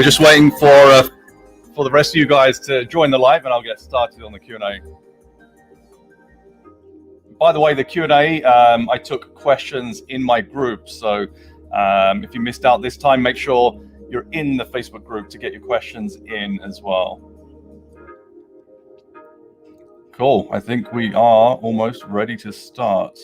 we're just waiting for the rest of you guys to join the live, and I'll get started on the Q&A. By the way, the Q&A, I took questions in my group, so if you missed out this time, make sure you're in the Facebook group to get your questions in as well. Cool, I think we are almost ready to start.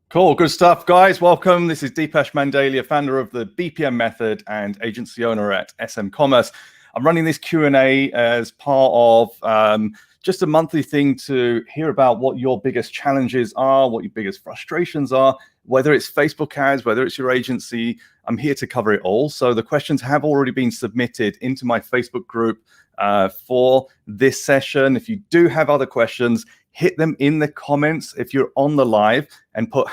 Cool, good stuff, guys. Welcome. This is Depesh Mandalia, founder of the BPM Method and agency owner at SM Commerce. I'm running this Q&A as part of just a monthly thing to hear about what your biggest challenges are, what your biggest frustrations are, whether it's Facebook ads, whether it's your agency. I'm here to cover it all. So the questions have already been submitted into my Facebook group for this session. If you do have other questions, hit them in the comments if you're on the live and put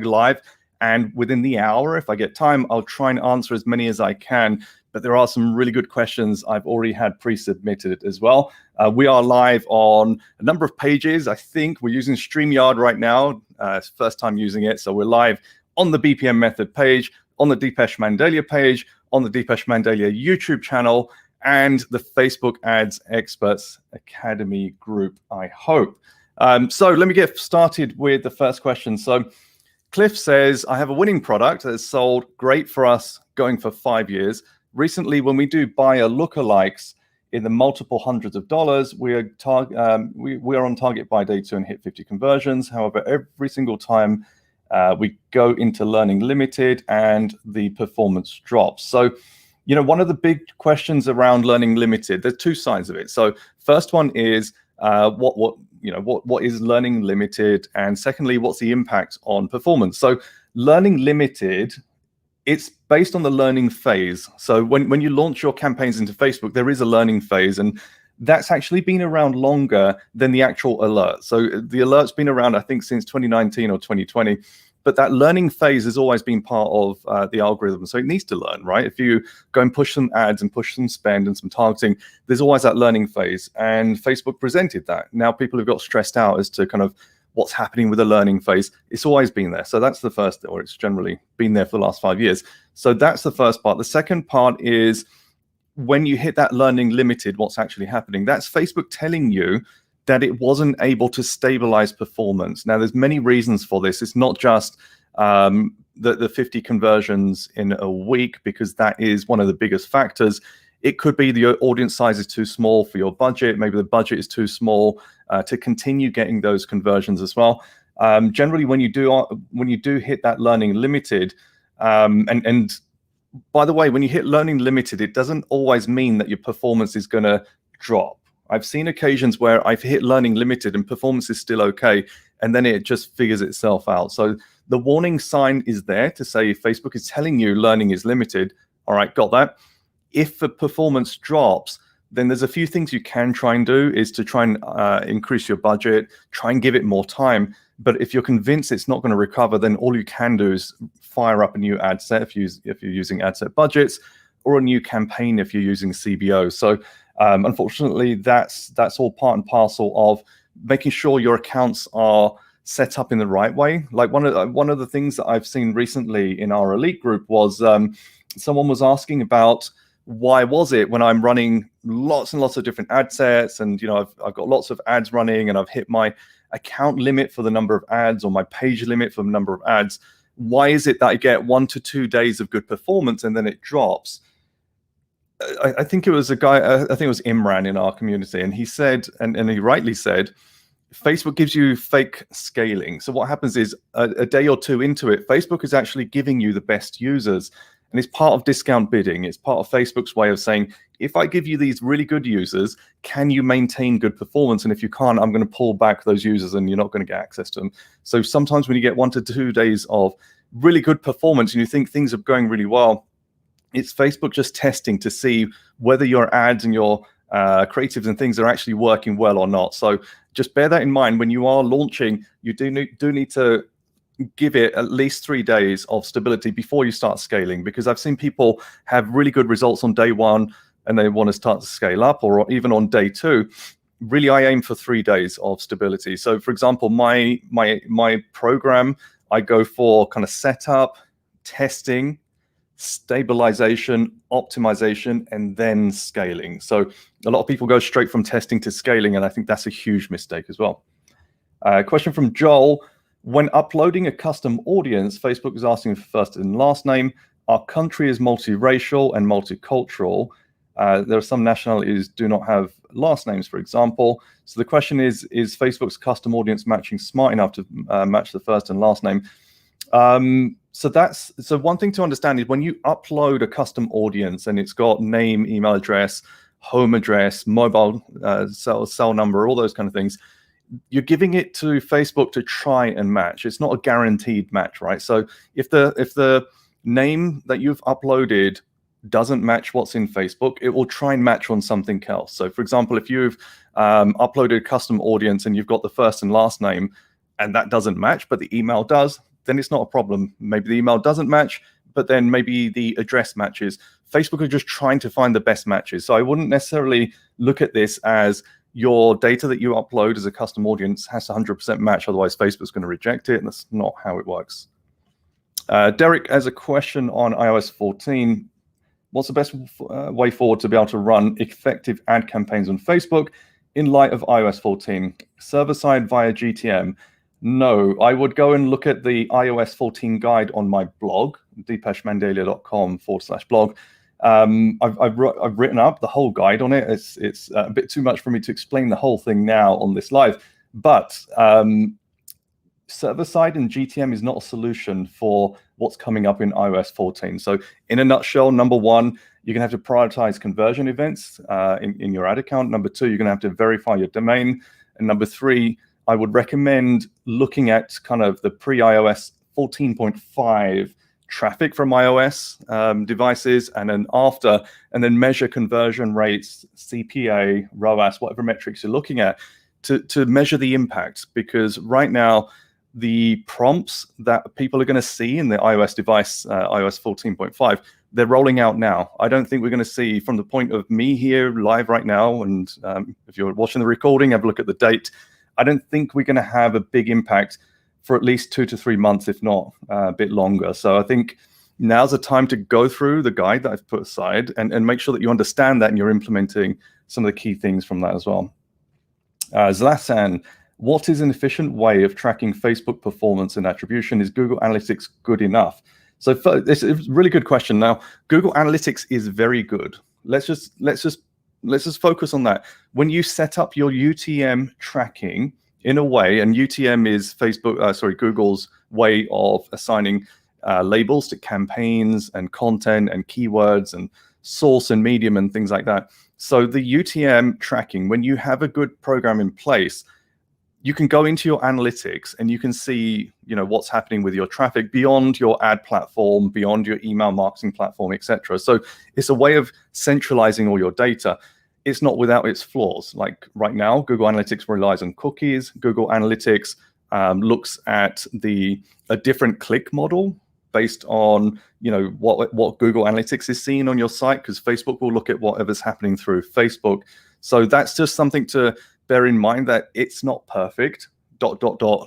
#live. And within the hour, if I get time, I'll try and answer as many as I can. But there are some really good questions I've already had pre-submitted as well. We are live on a number of pages. I think we're using StreamYard right now. It's the first time using it. So we're live on the BPM Method page, on the Depesh Mandalia page, on the Depesh Mandalia YouTube channel, and the Facebook Ads Experts Academy group, I hope. So let me get started with the first question. So Cliff says, I have a winning product that has sold great for us going for 5 years. Recently, when we do buyer lookalikes in the multiple hundreds of dollars, we are on target by day 2 and hit 50 conversions. However, every single time we go into Learning Limited and the performance drops. So, you know, one of the big questions around Learning Limited, there's two sides of it. So first one is what is Learning Limited? And secondly, what's the impact on performance? So Learning Limited, it's based on the learning phase. So when you launch your campaigns into Facebook, there is a learning phase, and that's actually been around longer than the actual alert. So the alert's been around, I think, since 2019 or 2020, but that learning phase has always been part of the algorithm. So it needs to learn, right? If you go and push some ads and push some spend and some targeting, there's always that learning phase. And Facebook presented that. Now people have got stressed out as to kind of what's happening with the learning phase. It's always been there. So that's the first, or it's generally been there for the last 5 years. So that's the first part. The second part is when you hit that Learning Limited, what's actually happening? That's Facebook telling you that it wasn't able to stabilize performance. Now, there's many reasons for this. It's not just the 50 conversions in a week, because that is one of the biggest factors. It could be the audience size is too small for your budget. Maybe the budget is too small to continue getting those conversions as well. Generally, when you do hit that Learning Limited, and by the way, when you hit Learning Limited, it doesn't always mean that your performance is going to drop. I've seen occasions where I've hit Learning Limited and performance is still okay, and then it just figures itself out. So the warning sign is there to say Facebook is telling you learning is limited. All right, got that. If the performance drops, then there's a few things you can try and do, is to try and increase your budget, try and give it more time. But if you're convinced it's not going to recover, then all you can do is fire up a new ad set if you're using ad set budgets, or a new campaign if you're using CBO. So unfortunately, that's all part and parcel of making sure your accounts are set up in the right way. Like one of the things that I've seen recently in our elite group was someone was asking about, why was it when I'm running lots and lots of different ad sets, and you know I've got lots of ads running, and I've hit my account limit for the number of ads, or my page limit for the number of ads, why is it that I get 1 to 2 days of good performance and then it drops? I think it was a guy, I think it was Imran in our community, and he said, and he rightly said, Facebook gives you fake scaling. So what happens is a day or two into it, Facebook is actually giving you the best users. And it's part of discount bidding. It's part of Facebook's way of saying, if I give you these really good users, can you maintain good performance? And if you can't, I'm going to pull back those users and you're not going to get access to them. So sometimes when you get 1 to 2 days of really good performance and you think things are going really well, it's Facebook just testing to see whether your ads and your creatives and things are actually working well or not. So just bear that in mind. When you are launching, you do need to give it at least 3 days of stability before you start scaling, because I've seen people have really good results on day 1 and they want to start to scale up, or even on day 2, really I aim for 3 days of stability. So for example, my program, I go for kind of setup, testing, stabilization, optimization, and then scaling. So a lot of people go straight from testing to scaling, and I think that's a huge mistake as well. Question from Joel. When uploading a custom audience, Facebook is asking for first and last name. Our country is multiracial and multicultural. There are some nationalities do not have last names, for example. So the question is Facebook's custom audience matching smart enough to match the first and last name? So one thing to understand is when you upload a custom audience and it's got name, email address, home address, mobile cell number, all those kind of things, you're giving it to Facebook to try and match. It's not a guaranteed match, right? So if the name that you've uploaded doesn't match what's in Facebook, it will try and match on something else. So for example, if you've uploaded a custom audience and you've got the first and last name and that doesn't match, but the email does, then it's not a problem. Maybe the email doesn't match, but then maybe the address matches. Facebook are just trying to find the best matches. So I wouldn't necessarily look at this as your data that you upload as a custom audience has to 100% match, otherwise Facebook's going to reject it, and that's not how it works. Derek has a question on iOS 14. What's the best way forward to be able to run effective ad campaigns on Facebook in light of iOS 14? Server-side via GTM? No, I would go and look at the iOS 14 guide on my blog, depeshmandalia.com/blog. I've written up the whole guide on it. It's a bit too much for me to explain the whole thing now on this live, but server-side and GTM is not a solution for what's coming up in iOS 14. So in a nutshell, number one, you're going to have to prioritize conversion events in your ad account. Number two, you're going to have to verify your domain. And number three, I would recommend looking at kind of the pre-iOS 14.5 traffic from iOS devices, and then after, and then measure conversion rates, CPA, ROAS, whatever metrics you're looking at to measure the impact. Because right now, the prompts that people are going to see in the iOS device, iOS 14.5, they're rolling out now. I don't think we're going to see, from the point of me here live right now, and if you're watching the recording, have a look at the date, I don't think we're going to have a big impact for at least 2 to 3 months, if not a bit longer. So I think now's the time to go through the guide that I've put aside and make sure that you understand that and you're implementing some of the key things from that as well. Zlatan, what is an efficient way of tracking Facebook performance and attribution? Is Google Analytics good enough? So it's a really good question. Now, Google Analytics is very good. Let's just focus on that. When you set up your UTM tracking in a way, and UTM is Google's way of assigning labels to campaigns and content and keywords and source and medium and things like that. So the UTM tracking, when you have a good program in place, you can go into your analytics and you can see, what's happening with your traffic beyond your ad platform, beyond your email marketing platform, etc. So it's a way of centralizing all your data. It's not without its flaws. Like right now, Google Analytics relies on cookies. Google Analytics looks at a different click model based on what Google Analytics is seeing on your site, because Facebook will look at whatever's happening through Facebook. So that's just something to bear in mind, that it's not perfect. ...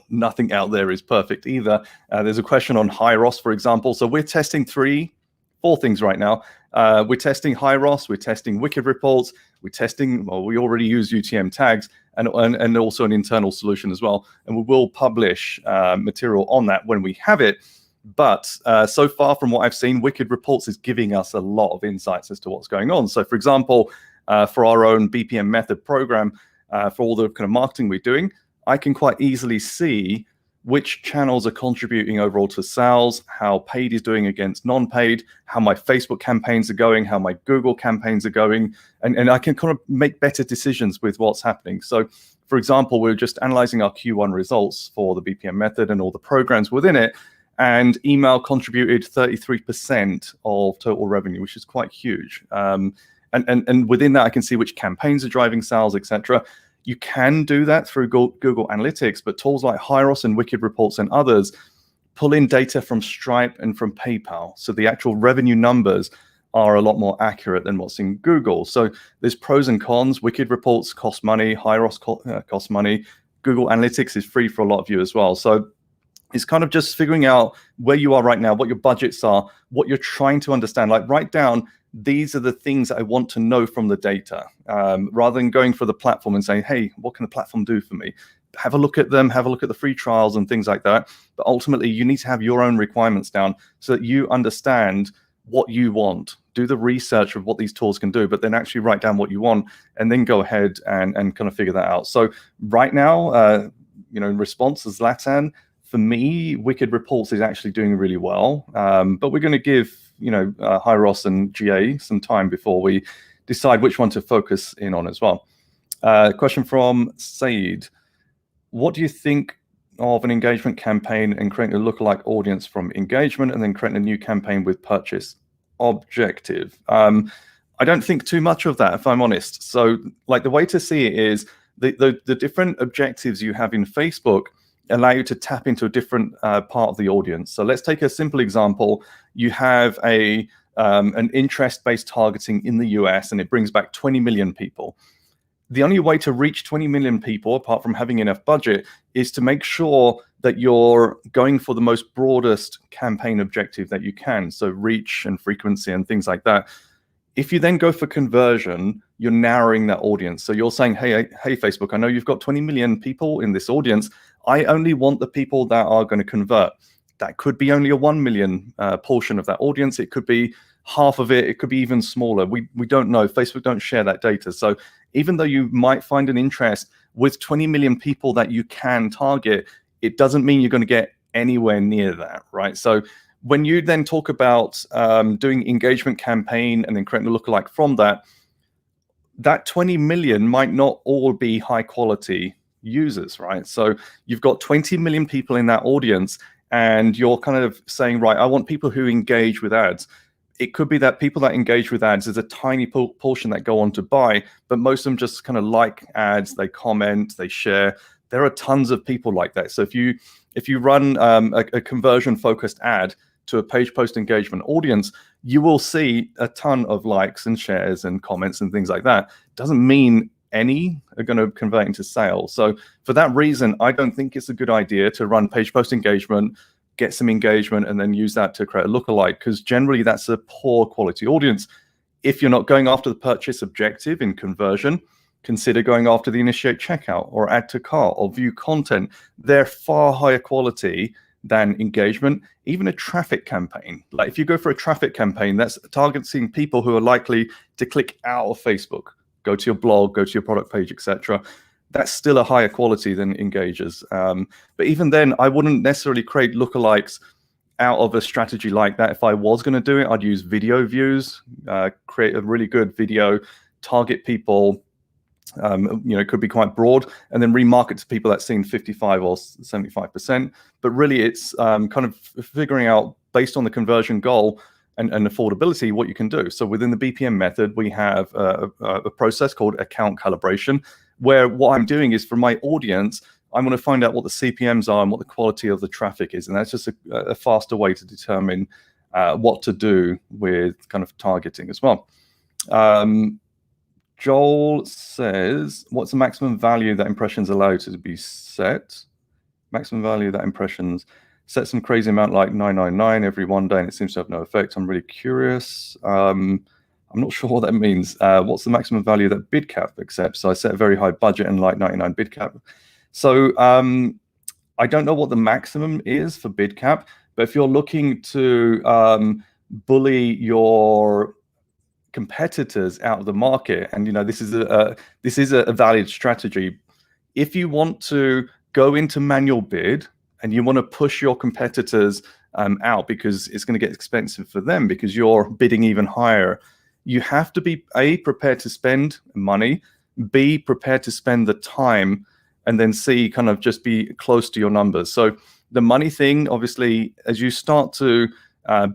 Nothing out there is perfect either. There's a question on high ROS, for example. So we're testing 4 things right now. We're testing high ROS, we're testing wicked reports, we already use UTM tags, and also an internal solution as well. And we will publish material on that when we have it. But so far from what I've seen, wicked reports is giving us a lot of insights as to what's going on. So for example, for our own BPM Method program, for all the kind of marketing we're doing, I can quite easily see which channels are contributing overall to sales, how paid is doing against non-paid, how my Facebook campaigns are going, how my Google campaigns are going, and I can kind of make better decisions with what's happening. So, for example, we're just analyzing our Q1 results for the BPM Method and all the programs within it, and email contributed 33% of total revenue, which is quite huge. And within that, I can see which campaigns are driving sales, etc. You can do that through Google Analytics, but tools like Hyros and Wicked Reports and others pull in data from Stripe and from PayPal. So the actual revenue numbers are a lot more accurate than what's in Google. So there's pros and cons. Wicked reports cost money, Hyros cost money. Google Analytics is free for a lot of you as well. So it's kind of just figuring out where you are right now, what your budgets are, what you're trying to understand. Like, write down, these are the things I want to know from the data, rather than going for the platform and saying, hey, what can the platform do for me? Have a look at them, have a look at the free trials and things like that. But ultimately, you need to have your own requirements down so that you understand what you want. Do the research of what these tools can do, but then actually write down what you want and then go ahead and kind of figure that out. So right now, in response to Zlatan, for me, Wicked Reports is actually doing really well. But we're going to give Hyros and GA some time before we decide which one to focus in on as well. Question from Said. What do you think of an engagement campaign and creating a lookalike audience from engagement and then creating a new campaign with purchase objective? I don't think too much of that, if I'm honest. So like, the way to see it is the different objectives you have in Facebook allow you to tap into a different part of the audience. So let's take a simple example. You have an interest-based targeting in the US, and it brings back 20 million people. The only way to reach 20 million people, apart from having enough budget, is to make sure that you're going for the most broadest campaign objective that you can. So reach and frequency and things like that. If you then go for conversion, you're narrowing that audience. So you're saying, hey, Facebook, I know you've got 20 million people in this audience. I only want the people that are going to convert. That could be only a 1 million portion of that audience. It could be half of it. It could be even smaller. We don't know. Facebook don't share that data. So even though you might find an interest with 20 million people that you can target, it doesn't mean you're going to get anywhere near that, right? So when you then talk about doing engagement campaign and then creating a lookalike from that, that 20 million might not all be high quality users, right? So you've got 20 million people in that audience, and you're kind of saying, right, I want people who engage with ads. It could be that people that engage with ads, there's a tiny portion that go on to buy, but most of them just kind of like ads, they comment, they share. There are tons of people like that. So if you run a conversion focused ad to a page post engagement audience, you will see a ton of likes and shares and comments and things like that. Doesn't mean any are going to convert into sales. So for that reason, I don't think it's a good idea to run page post engagement, get some engagement, and then use that to create a lookalike, because generally that's a poor quality audience. If you're not going after the purchase objective in conversion, consider going after the initiate checkout or add to cart or view content. They're far higher quality than engagement. Even a traffic campaign, like if you go for a traffic campaign, that's targeting people who are likely to click out of Facebook, go to your blog, go to your product page, etc. That's still a higher quality than engagers. But even then, I wouldn't necessarily create lookalikes out of a strategy like that. If I was going to do it, I'd use video views, create a really good video, target people. It could be quite broad, and then remarket to people that's seen 55 or 75%. But really, it's kind of figuring out, based on the conversion goal and affordability, what you can do. So within the BPM method, we have a process called account calibration, where what I'm doing is, for my audience, I'm going to find out what the CPMs are and what the quality of the traffic is. And that's just a faster way to determine what to do with kind of targeting as well. Joel says, what's the maximum value that impressions allow to be set? Maximum value that impressions set some crazy amount like 999 every one day, and it seems to have no effect. I'm really curious. I'm not sure what that means. What's the maximum value that BidCap accepts? So I set a very high budget and like 99 BidCap. So I don't know what the maximum is for BidCap, but if you're looking to bully your competitors out of the market, and this is a valid strategy. If you want to go into manual bid and you want to push your competitors out, because it's going to get expensive for them because you're bidding even higher, you have to be prepared to spend money, B, prepared to spend the time, and then C, kind of just be close to your numbers. So the money thing, obviously, as you start to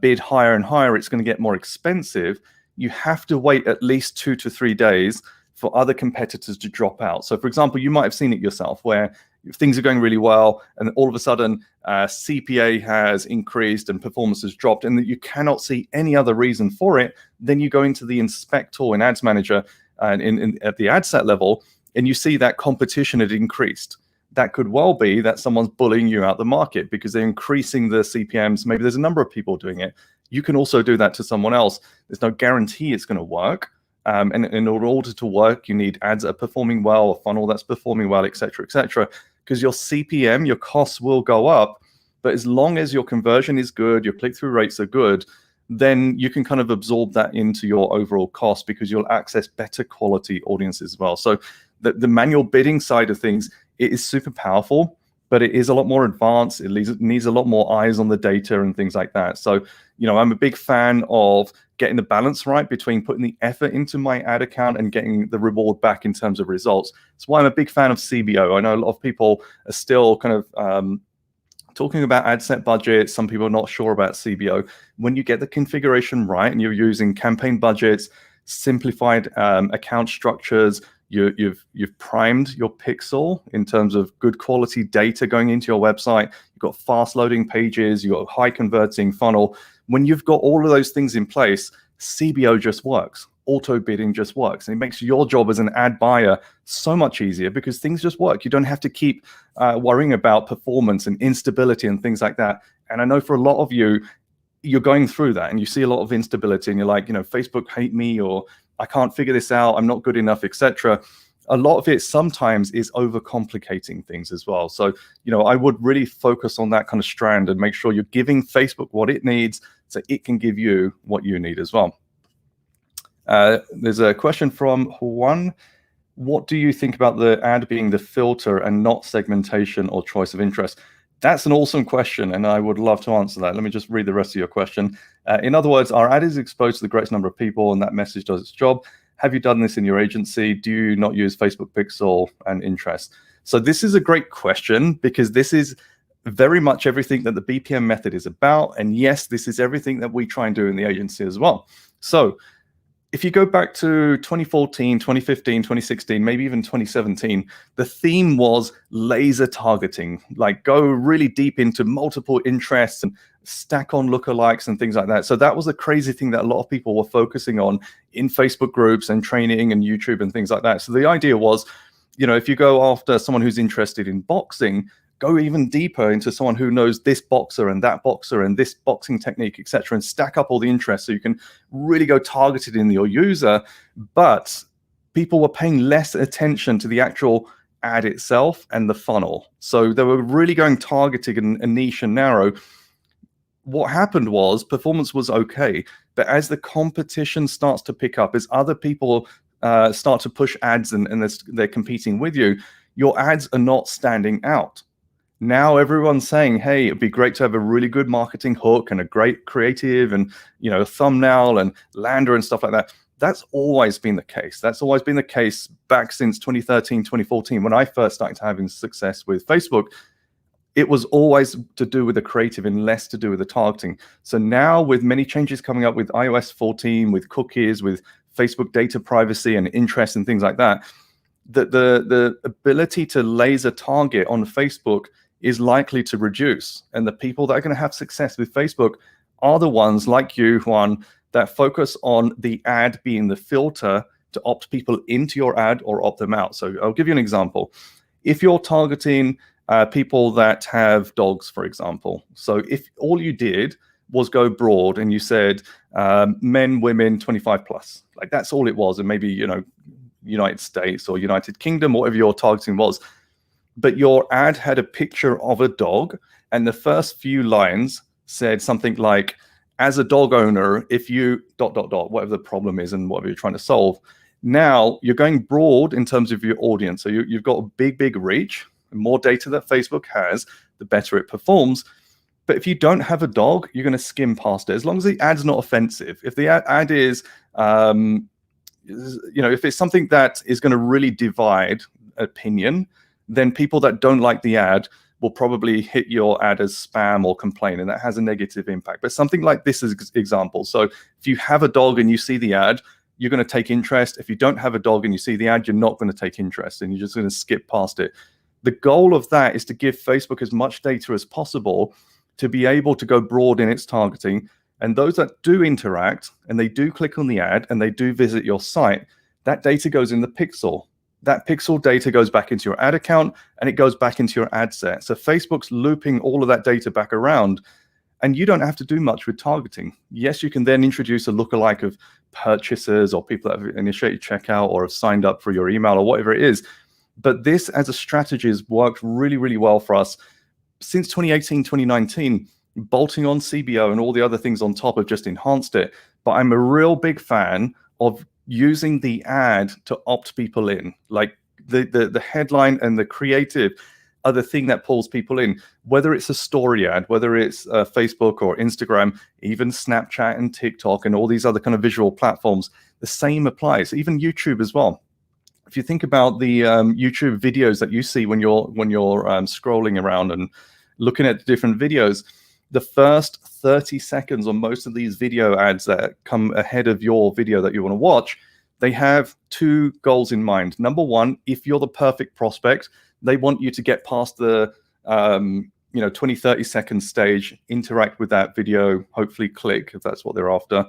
bid higher and higher, it's going to get more expensive. You have to wait at least 2 to 3 days for other competitors to drop out. So for example, you might have seen it yourself, where things are going really well, and all of a sudden CPA has increased and performance has dropped, and that you cannot see any other reason for it, then you go into the inspector in Ads Manager and at the ad set level, and you see that competition had increased. That could well be that someone's bullying you out the market because they're increasing the CPMs. Maybe there's a number of people doing it. You can also do that to someone else. There's no guarantee it's going to work. And in order to work, you need ads that are performing well, a funnel that's performing well, et cetera, because your CPM, your costs will go up. But as long as your conversion is good, your click-through rates are good, then you can kind of absorb that into your overall cost because you'll access better quality audiences as well. So the manual bidding side of things, it is super powerful, but it is a lot more advanced. It needs a lot more eyes on the data and things like that. So, I'm a big fan of getting the balance right between putting the effort into my ad account and getting the reward back in terms of results. That's why I'm a big fan of CBO. I know a lot of people are still kind of talking about ad set budgets. Some people are not sure about CBO. When you get the configuration right and you're using campaign budgets, simplified account structures, you've primed your pixel in terms of good quality data going into your website. You've got fast loading pages. You've got high converting funnel. When you've got all of those things in place, CBO just works. Auto bidding just works. And it makes your job as an ad buyer so much easier because things just work. You don't have to keep worrying about performance and instability and things like that. And I know for a lot of you, you're going through that and you see a lot of instability and you're like, Facebook hate me, or I can't figure this out, I'm not good enough, etc. A lot of it sometimes is overcomplicating things as well. So, I would really focus on that kind of strand and make sure you're giving Facebook what it needs so it can give you what you need as well. There's a question from Juan. What do you think about the ad being the filter and not segmentation or choice of interest? That's an awesome question, and I would love to answer that. Let me just read the rest of your question. In other words, our ad is exposed to the greatest number of people, and that message does its job. Have you done this in your agency? Do you not use Facebook Pixel and interest? So this is a great question because this is very much everything that the BPM method is about. And yes, this is everything that we try and do in the agency as well. So if you go back to 2014, 2015, 2016, maybe even 2017, the theme was laser targeting, like go really deep into multiple interests and stack on lookalikes and things like that. So that was a crazy thing that a lot of people were focusing on in Facebook groups and training and YouTube and things like that. So the idea was, if you go after someone who's interested in boxing, go even deeper into someone who knows this boxer and that boxer and this boxing technique, etc., and stack up all the interests so you can really go targeted in your user. But people were paying less attention to the actual ad itself and the funnel. So they were really going targeted and niche and narrow. What happened was performance was okay, but as the competition starts to pick up, as other people start to push ads and they're competing with you, your ads are not standing out. Now everyone's saying, hey, it'd be great to have a really good marketing hook and a great creative and, a thumbnail and lander and stuff like that. That's always been the case. That's always been the case back since 2013, 2014, when I first started having success with Facebook. It was always to do with the creative and less to do with the targeting. So now with many changes coming up with iOS 14, with cookies, with Facebook data privacy and interest and things like that, the ability to laser target on Facebook is likely to reduce. And the people that are going to have success with Facebook are the ones like you, Juan, that focus on the ad being the filter to opt people into your ad or opt them out. So I'll give you an example. If you're targeting people that have dogs, for example, so if all you did was go broad and you said men, women, 25 plus, like that's all it was, and maybe, United States or United Kingdom, whatever your targeting was, but your ad had a picture of a dog, and the first few lines said something like, as a dog owner, if you ... whatever the problem is and whatever you're trying to solve. Now you're going broad in terms of your audience. So you've got a big reach. The more data that Facebook has, the better it performs. But if you don't have a dog, you're going to skim past it, as long as the ad's not offensive. If the ad is, if it's something that is going to really divide opinion, then people that don't like the ad will probably hit your ad as spam or complain, and that has a negative impact. But something like this is example. So if you have a dog and you see the ad, you're going to take interest. If you don't have a dog and you see the ad, you're not going to take interest, and you're just going to skip past it. The goal of that is to give Facebook as much data as possible to be able to go broad in its targeting. And those that do interact and they do click on the ad and they do visit your site, that data goes in the pixel. That pixel data goes back into your ad account and it goes back into your ad set. So Facebook's looping all of that data back around, and you don't have to do much with targeting. Yes, you can then introduce a lookalike of purchasers or people that have initiated checkout or have signed up for your email or whatever it is. But this as a strategy has worked really, really well for us. Since 2018, 2019, bolting on CBO and all the other things on top have just enhanced it. But I'm a real big fan of using the ad to opt people in. Like the headline and the creative are the thing that pulls people in, whether it's a story ad, whether it's Facebook or Instagram, even Snapchat and TikTok and all these other kind of visual platforms. The same applies, even YouTube as well. If you think about the YouTube videos that you see when you're scrolling around and looking at different videos, the first 30 seconds on most of these video ads that come ahead of your video that you want to watch, they have two goals in mind. Number one, if you're the perfect prospect, they want you to get past the 20, 30 second stage, interact with that video, hopefully click if that's what they're after.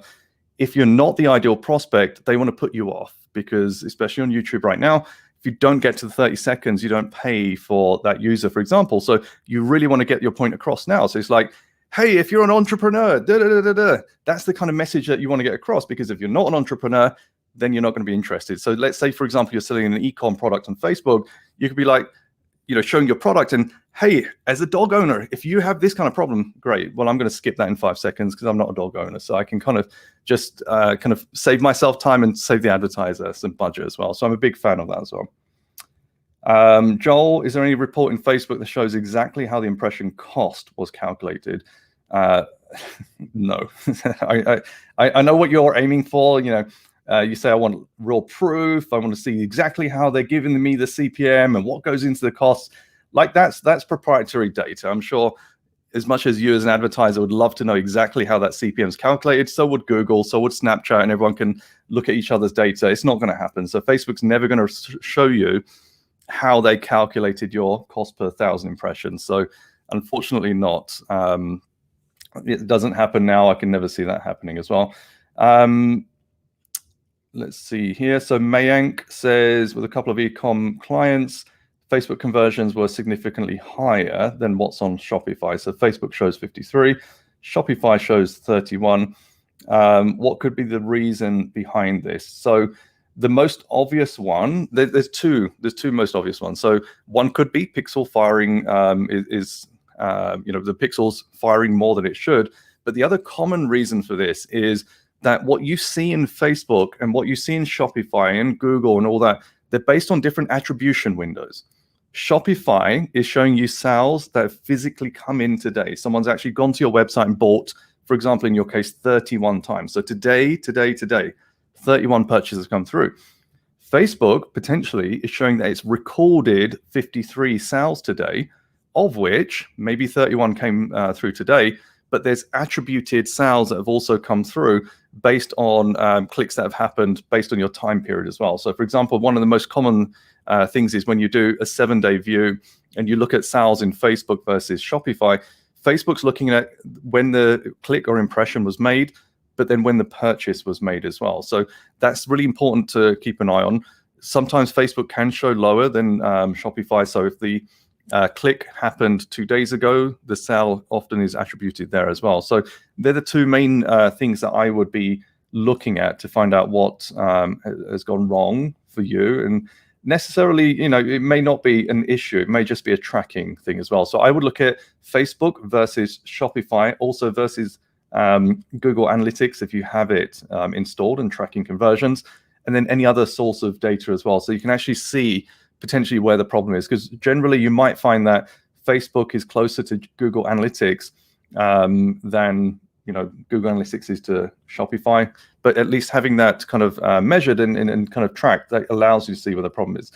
If you're not the ideal prospect, they want to put you off, because especially on YouTube right now, if you don't get to the 30 seconds, you don't pay for that user, for example. So you really want to get your point across now. So it's like, hey, if you're an entrepreneur, that's the kind of message that you want to get across, because if you're not an entrepreneur, then you're not going to be interested. So let's say, for example, you're selling an e-com product on Facebook. You could be like, showing your product and, hey, as a dog owner, if you have this kind of problem, great. Well, I'm going to skip that in 5 seconds because I'm not a dog owner. So I can kind of just save myself time and save the advertiser some budget as well. So I'm a big fan of that as well. Joel, is there any report in Facebook that shows exactly how the impression cost was calculated? No. I know what you're aiming for. You say, I want real proof. I want to see exactly how they're giving me the CPM and what goes into the costs. Like that's proprietary data. I'm sure as much as you as an advertiser would love to know exactly how that CPM is calculated, so would Google, so would Snapchat, and everyone can look at each other's data. It's not going to happen. So Facebook's never going to show you how they calculated your cost per 1,000 impressions. So unfortunately not. It doesn't happen now. I can never see that happening as well. Let's see here. So Mayank says, with a couple of e-com clients, Facebook conversions were significantly higher than what's on Shopify. So Facebook shows 53, Shopify shows 31. What could be the reason behind this? So the most obvious one, there's two most obvious ones. So one could be pixel firing the pixels firing more than it should. But the other common reason for this is that what you see in Facebook and what you see in Shopify and Google and all that, they're based on different attribution windows. Shopify is showing you sales that have physically come in today. Someone's actually gone to your website and bought, for example, in your case, 31 times. So today, 31 purchases come through. Facebook potentially is showing that it's recorded 53 sales today, of which maybe 31 came through today, but there's attributed sales that have also come through based on clicks that have happened based on your time period as well. So for example, one of the most common things is when you do a 7-day view and you look at sales in Facebook versus Shopify, Facebook's looking at when the click or impression was made, but then when the purchase was made as well. So that's really important to keep an eye on. Sometimes Facebook can show lower than Shopify. So if the click happened 2 days ago, the sale often is attributed there as well. So they're the two main things that I would be looking at to find out what has gone wrong for you. And necessarily, it may not be an issue. It may just be a tracking thing as well. So I would look at Facebook versus Shopify, also versus Google Analytics if you have it installed and tracking conversions, and then any other source of data as well. So you can actually see potentially where the problem is, because generally you might find that Facebook is closer to Google Analytics than Google Analytics is to Shopify. But at least having that kind of measured and kind of tracked, that allows you to see where the problem is.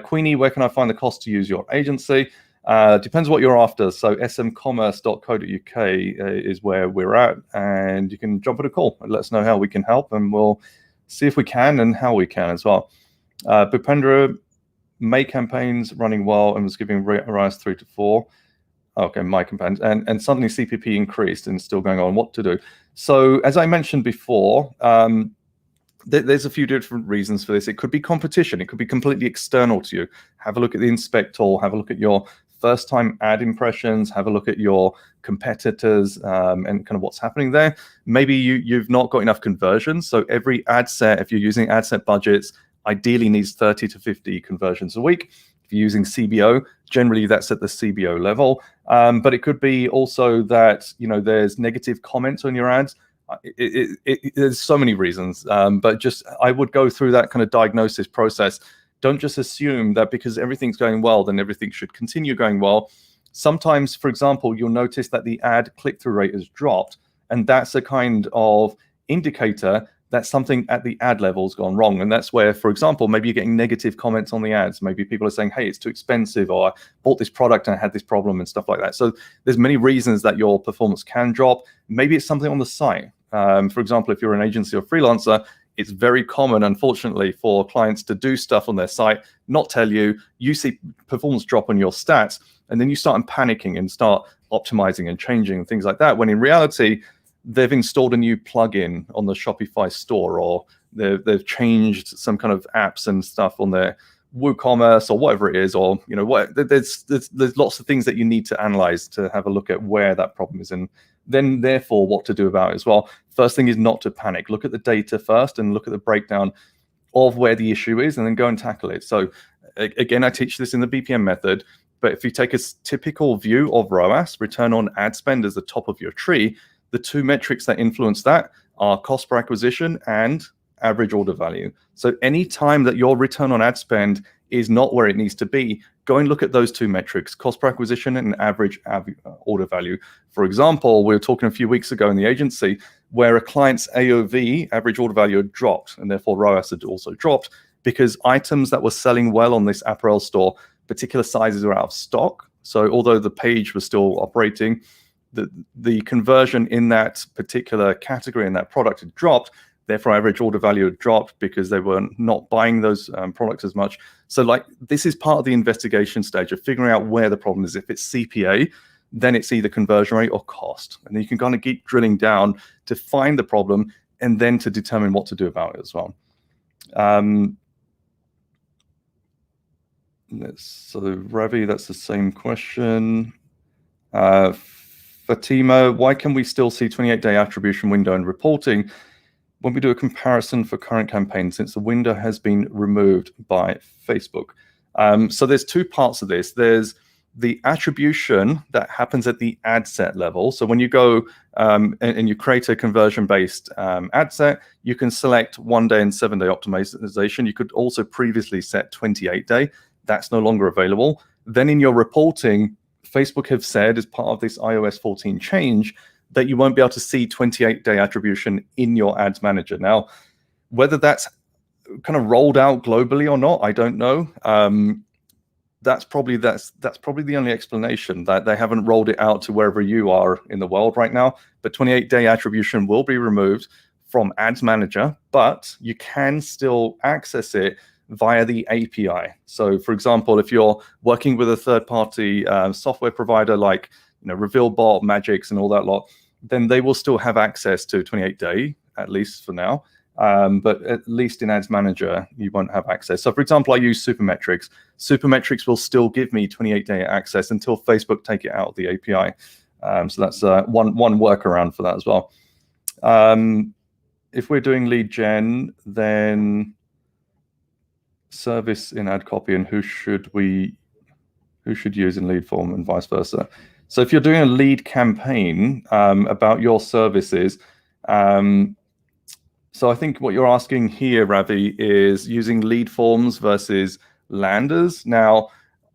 Queenie, where can I find the cost to use your agency? Depends what you're after. So smcommerce.co.uk is where we're at, and you can jump on a call and let us know how we can help, and we'll see if we can and how we can as well. Bupendra, May campaigns running well and was giving rise 3 to 4. Okay, my campaigns, and suddenly CPP increased and still going on. What to do? So as I mentioned before, there's a few different reasons for this. It could be competition. It could be completely external to you. Have a look at the inspect tool. Have a look at your first time ad impressions. Have a look at your competitors and kind of what's happening there. Maybe you've not got enough conversions. So every ad set, if you're using ad set budgets, ideally needs 30 to 50 conversions a week. If you're using CBO, generally that's at the CBO level. But it could be also that there's negative comments on your ads. There's so many reasons, but just I would go through that kind of diagnosis process. Don't just assume that because everything's going well, then everything should continue going well. Sometimes, for example, you'll notice that the ad click-through rate has dropped, and that's a kind of indicator that something at the ad level's gone wrong. And that's where, for example, maybe you're getting negative comments on the ads. Maybe people are saying, hey, it's too expensive, or I bought this product and I had this problem and stuff like that. So there's many reasons that your performance can drop. Maybe it's something on the site. For example, if you're an agency or freelancer, it's very common, unfortunately, for clients to do stuff on their site, not tell you, you see performance drop on your stats, and then you start panicking and start optimizing and changing and things like that, when in reality, they've installed a new plugin on the Shopify store, or they've changed some kind of apps and stuff on their WooCommerce or whatever it is, or there's lots of things that you need to analyze to have a look at where that problem is, and then therefore what to do about it as well. First thing is not to panic. Look at the data first and look at the breakdown of where the issue is, and then go and tackle it. So again, I teach this in the BPM method, but if you take a typical view of ROAS, return on ad spend, as the top of your tree, the two metrics that influence that are cost per acquisition and average order value. So any time that your return on ad spend is not where it needs to be, go and look at those two metrics, cost per acquisition and average order value. For example, we were talking a few weeks ago in the agency where a client's AOV, average order value, had dropped, and therefore ROAS had also dropped, because items that were selling well on this apparel store, particular sizes are out of stock. So although the page was still operating, the conversion in that particular category and that product had dropped. Therefore, average order value had dropped because they were not buying those products as much. So this is part of the investigation stage of figuring out where the problem is. If it's CPA, then it's either conversion rate or cost. And then you can kind of keep drilling down to find the problem and then to determine what to do about it as well. So Ravi, that's the same question. Fatima, why can we still see 28-day attribution window in reporting when we do a comparison for current campaigns, since the window has been removed by Facebook? So there's two parts of this. There's the attribution that happens at the ad set level. So when you go and you create a conversion-based ad set, you can select 1 day and 7 day optimization. You could also previously set 28-day. That's no longer available. Then in your reporting, Facebook have said, as part of this iOS 14 change, that you won't be able to see 28-day attribution in your ads manager. Now, whether that's kind of rolled out globally or not, I don't know. That's probably the only explanation, that they haven't rolled it out to wherever you are in the world right now. But 28-day attribution will be removed from Ads Manager, but you can still access it via the API. So, for example, if you're working with a third-party software provider like RevealBot, Magix, and all that lot, then they will still have access to 28-day, at least for now. But at least in Ads Manager, you won't have access. So, for example, I use Supermetrics. Supermetrics will still give me 28-day access until Facebook take it out of the API. So that's one workaround for that as well. If we're doing lead gen, then service in ad copy, and who should use in lead form, and vice versa. So if you're doing a lead campaign about your services, so I think what you're asking here, Ravi, is using lead forms versus landers. Now,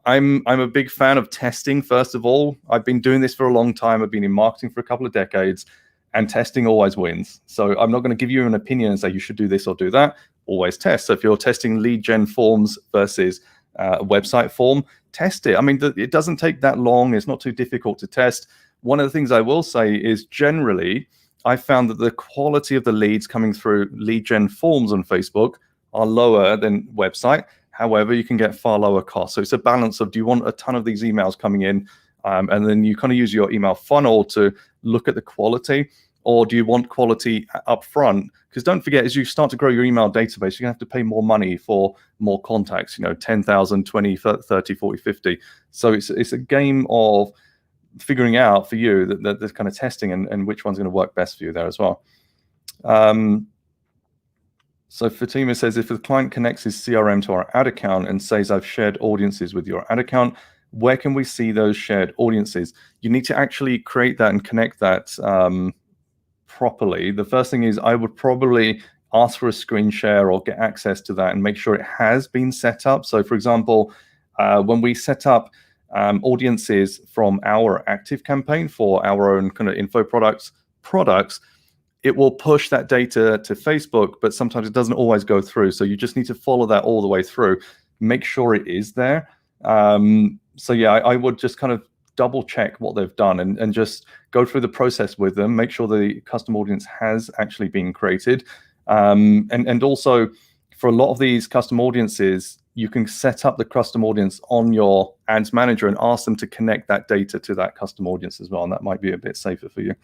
I'm a big fan of testing. First of all, I've been doing this for a long time. I've been in marketing for a couple of decades, and testing always wins. So I'm not going to give you an opinion and say you should do this or do that. Always test. So if you're testing lead gen forms versus a website form, test it. I mean, it doesn't take that long. It's not too difficult to test. One of the things I will say is, generally, I found that the quality of the leads coming through lead gen forms on Facebook are lower than website. However, you can get far lower costs. So it's a balance of, do you want a ton of these emails coming in, and then you kind of use your email funnel to look at the quality, or do you want quality up front? Because don't forget, as you start to grow your email database, you're gonna have to pay more money for more contacts, 10,000, 20, 30, 40, 50. So it's a game of figuring out for you that there's kind of testing and which one's gonna work best for you there as well. So Fatima says, if the client connects his CRM to our ad account and says, I've shared audiences with your ad account, where can we see those shared audiences? You need to actually create that and connect that properly. The first thing is, I would probably ask for a screen share or get access to that and make sure it has been set up. So for example, when we set up audiences from our active campaign for our own kind of info products, it will push that data to Facebook, but sometimes it doesn't always go through. So you just need to follow that all the way through, make sure it is there. So yeah, I would just kind of double check what they've done and just go through the process with them, make sure the custom audience has actually been created. And also for a lot of these custom audiences, you can set up the custom audience on your ads manager and ask them to connect that data to that custom audience as well. And that might be a bit safer for you.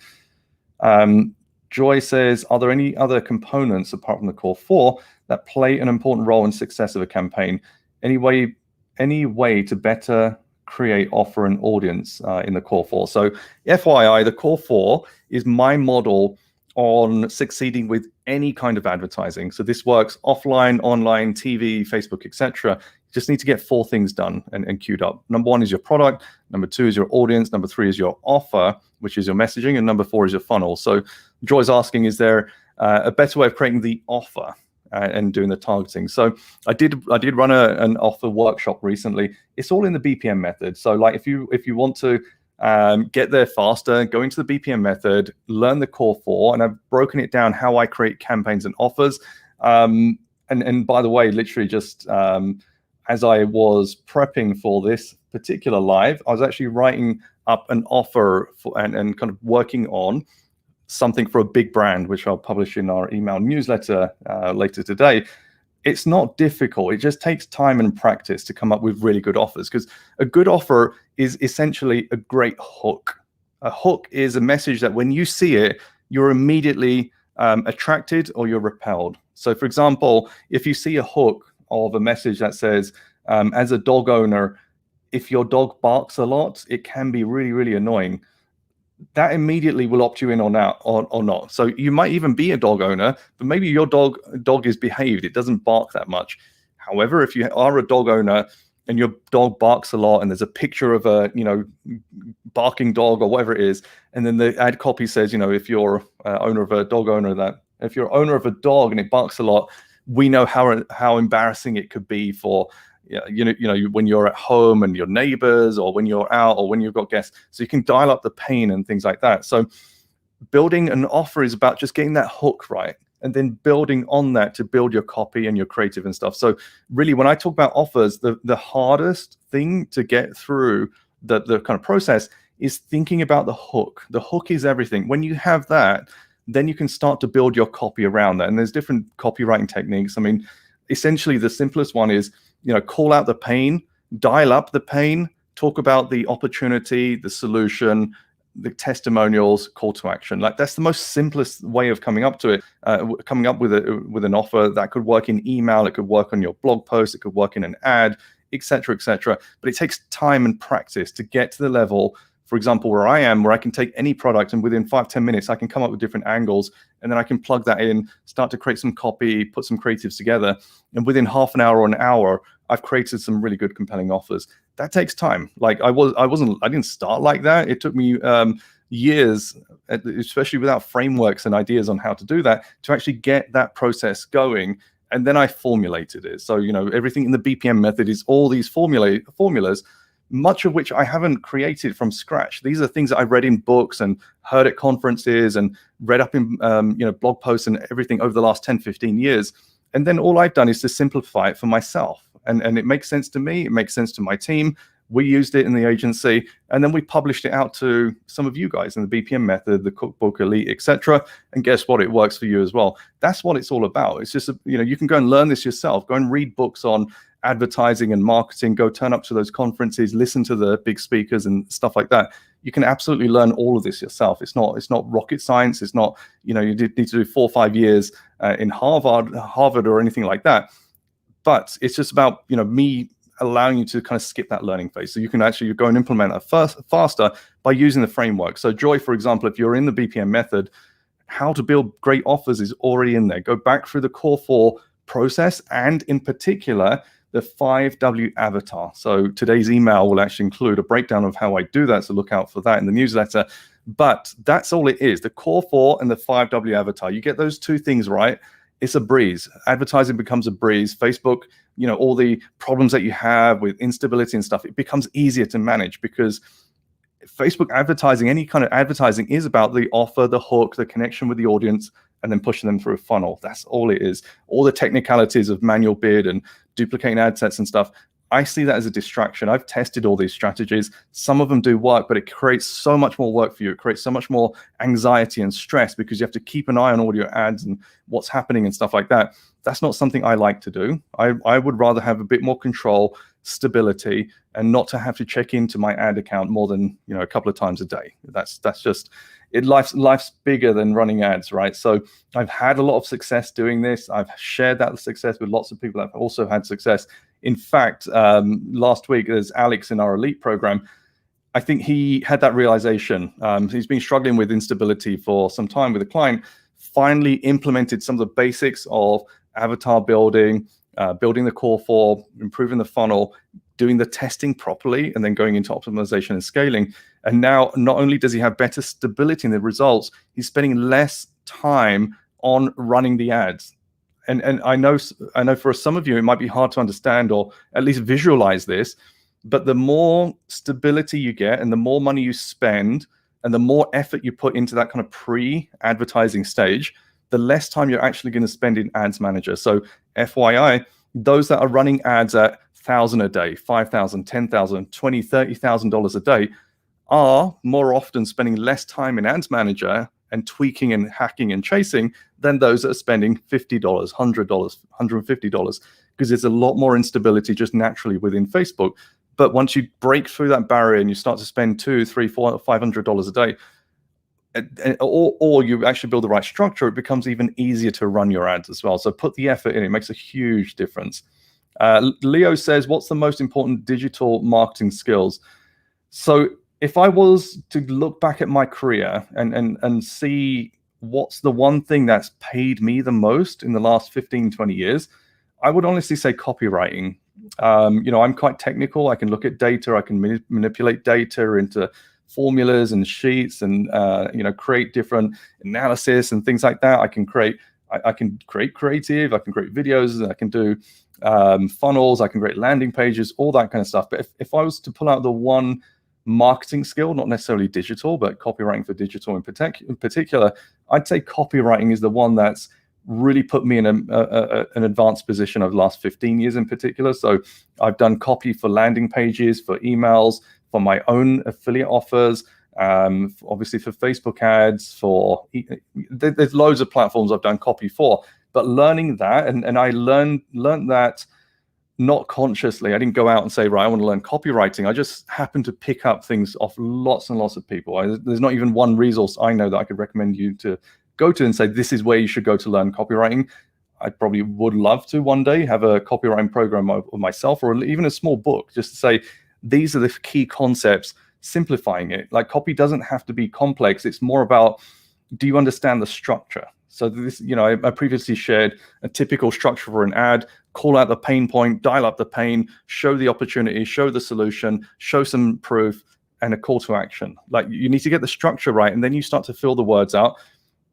Joy says, are there any other components apart from the core 4 that play an important role in success of a campaign? Any way to better create, offer, and audience in the core 4? So FYI, the core 4 is my model on succeeding with any kind of advertising. So this works offline, online, TV, Facebook, etc. You just need to get 4 things done and queued up. Number 1 is your product. Number 2 is your audience. Number 3 is your offer, which is your messaging. And number 4 is your funnel. So Joy's asking, is there a better way of creating the offer and doing the targeting? So I did run an offer workshop recently. It's all in the BPM method. So like if you want to get there faster, go into the BPM method, learn the core 4, and I've broken it down how I create campaigns and offers. And by the way, literally just as I was prepping for this particular live, I was actually writing up an offer and kind of working on something for a big brand, which I'll publish in our email newsletter later today. It's not difficult. It just takes time and practice to come up with really good offers, because a good offer is essentially a great hook. A hook is a message that when you see it, you're immediately attracted or you're repelled. So for example, if you see a hook of a message that says, as a dog owner, if your dog barks a lot, it can be really, really annoying. That immediately will opt you in or not. So you might even be a dog owner, but maybe your dog is behaved. It doesn't bark that much. However, if you are a dog owner and your dog barks a lot and there's a picture of a barking dog or whatever it is, and then the ad copy says, if you're owner of a dog if you're owner of a dog and it barks a lot, we know how embarrassing it could be for when you're at home and your neighbors, or when you're out, or when you've got guests. So you can dial up the pain and things like that. So building an offer is about just getting that hook right, and then building on that to build your copy and your creative and stuff. So really, when I talk about offers, the hardest thing to get through the kind of process is thinking about the hook. The hook is everything. When you have that, then you can start to build your copy around that. And there's different copywriting techniques. I mean, essentially the simplest one is, call out the pain, dial up the pain, talk about the opportunity, the solution, the testimonials, call to action. Like, that's the most simplest way of coming up with an offer. That could work in email, it could work on your blog post, it could work in an ad, etc., etc. But it takes time and practice to get to the level, for example, where I am, where I can take any product and within 5-10 minutes, I can come up with different angles, and then I can plug that in, start to create some copy, put some creatives together. And within half an hour or an hour, I've created some really good, compelling offers. That takes time. Like I didn't start like that. It took me years, especially without frameworks and ideas on how to do that, to actually get that process going. And then I formulated it. So, everything in the BPM method is all these formulas, much of which I haven't created from scratch. These are things that I read in books and heard at conferences and read up in blog posts and everything over the last 10, 15 years. And then all I've done is to simplify it for myself. And it makes sense to me. It makes sense to my team. We used it in the agency, and then we published it out to some of you guys in the BPM method, the cookbook, Elite, etc. And guess what? It works for you as well. That's what it's all about. It's just, you can go and learn this yourself. Go and read books on advertising and marketing, go turn up to those conferences, listen to the big speakers and stuff like that. You can absolutely learn all of this yourself. It's not rocket science. It's not, you need to do 4 or 5 years in Harvard or anything like that. But it's just about, me allowing you to kind of skip that learning phase. So you can actually go and implement it faster by using the framework. So Joy, for example, if you're in the BPM method, how to build great offers is already in there. Go back through the core 4 process, and in particular, the 5W avatar. So today's email will actually include a breakdown of how I do that. So look out for that in the newsletter. But that's all it is. The core 4 and the 5W avatar. You get those 2 things right, it's a breeze. Advertising becomes a breeze. Facebook, all the problems that you have with instability and stuff, it becomes easier to manage, because Facebook advertising, any kind of advertising, is about the offer, the hook, the connection with the audience, and then pushing them through a funnel. That's all it is. All the technicalities of manual bid and duplicating ad sets and stuff, I see that as a distraction. I've tested all these strategies. Some of them do work, but it creates so much more work for you. It creates so much more anxiety and stress, because you have to keep an eye on all your ads and what's happening and stuff like that. That's not something I like to do. I would rather have a bit more control, stability, and not to have to check into my ad account more than a couple of times a day. That's just it. Life's bigger than running ads, right? So I've had a lot of success doing this. I've shared that success with lots of people that have also had success. In fact, last week, there's Alex in our elite program. I think he had that realization. He's been struggling with instability for some time with a client, finally implemented some of the basics of avatar building, building the core 4, improving the funnel, doing the testing properly, and then going into optimization and scaling. And now not only does he have better stability in the results, he's spending less time on running the ads. And I know for some of you, it might be hard to understand or at least visualize this, but the more stability you get and the more money you spend and the more effort you put into that kind of pre-advertising stage, the less time you're actually going to spend in Ads Manager. So FYI, those that are running ads at $1,000 a day, $5,000, $10,000, $20,000, $30,000 a day are more often spending less time in Ads Manager and tweaking and hacking and chasing than those that are spending $50, $100, $150, because there's a lot more instability just naturally within Facebook. But once you break through that barrier and you start to spend $200, $300, $400, $500 a day, or you actually build the right structure, it becomes even easier to run your ads as well. So put the effort in, it makes a huge difference. Leo says, what's the most important digital marketing skills? So if I was to look back at my career and see what's the one thing that's paid me the most in the last 15, 20 years, I would honestly say copywriting. I'm quite technical. I can look at data. I can manipulate data into formulas and sheets and, create different analysis and things like that. I can create creative. I can create videos. I can do funnels. I can create landing pages, all that kind of stuff. But if I was to pull out the one marketing skill, not necessarily digital, but copywriting for digital in particular, I'd say copywriting is the one that's really put me in an advanced position over the last 15 years in particular. So I've done copy for landing pages, for emails, for my own affiliate offers, obviously for Facebook ads, there's loads of platforms I've done copy for. But learning that, and I learned that not consciously. I didn't go out and say, right, I want to learn copywriting. I just happened to pick up things off lots and lots of people. There's not even one resource I know that I could recommend you to go to and say, this is where you should go to learn copywriting. I probably would love to one day have a copywriting program of myself, or even a small book, just to say, these are the key concepts, simplifying it. Like, copy doesn't have to be complex. It's more about, do you understand the structure? So this, I previously shared a typical structure for an ad: call out the pain point, dial up the pain, show the opportunity, show the solution, show some proof, and a call to action. Like, you need to get the structure right, and then you start to fill the words out.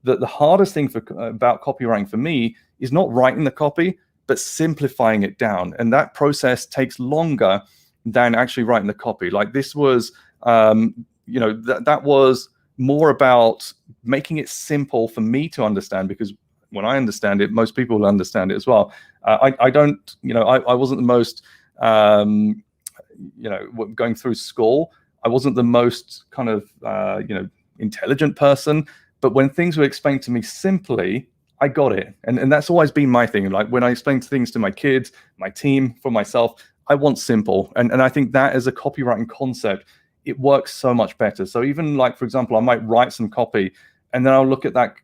The hardest thing about copywriting for me is not writing the copy, but simplifying it down. And that process takes longer than actually writing the copy. Like, this was, that was more about making it simple for me to understand, because when I understand it, most people will understand it as well. I wasn't the most, going through school, I wasn't the most kind of, intelligent person. But when things were explained to me simply, I got it. And that's always been my thing. Like when I explain things to my kids, my team, for myself, I want simple. And I think that as a copywriting concept, it works so much better. So even like, for example, I might write some copy and then I'll look at that,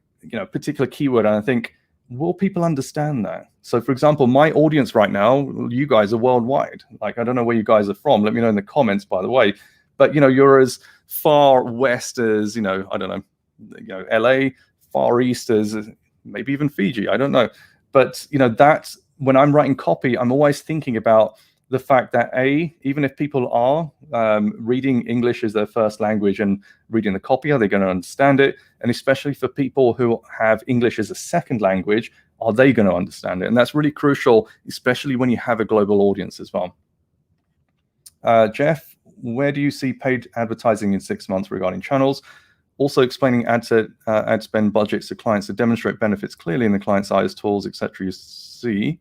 particular keyword and I think, will people understand that? So for example, my audience right now, you guys are worldwide. Like, I don't know where you guys are from. Let me know in the comments, by the way. But, you're as far west as, I don't know, LA, far east as maybe even Fiji. I don't know. But, that's when I'm writing copy, I'm always thinking about the fact that even if people are reading English as their first language and reading the copy, are they going to understand it? And especially for people who have English as a second language, are they going to understand it? And that's really crucial, especially when you have a global audience as well. Jeff, where do you see paid advertising in 6 months regarding channels? Also explaining ad spend budgets to clients to demonstrate benefits clearly in the client's eyes, tools, etc. you see.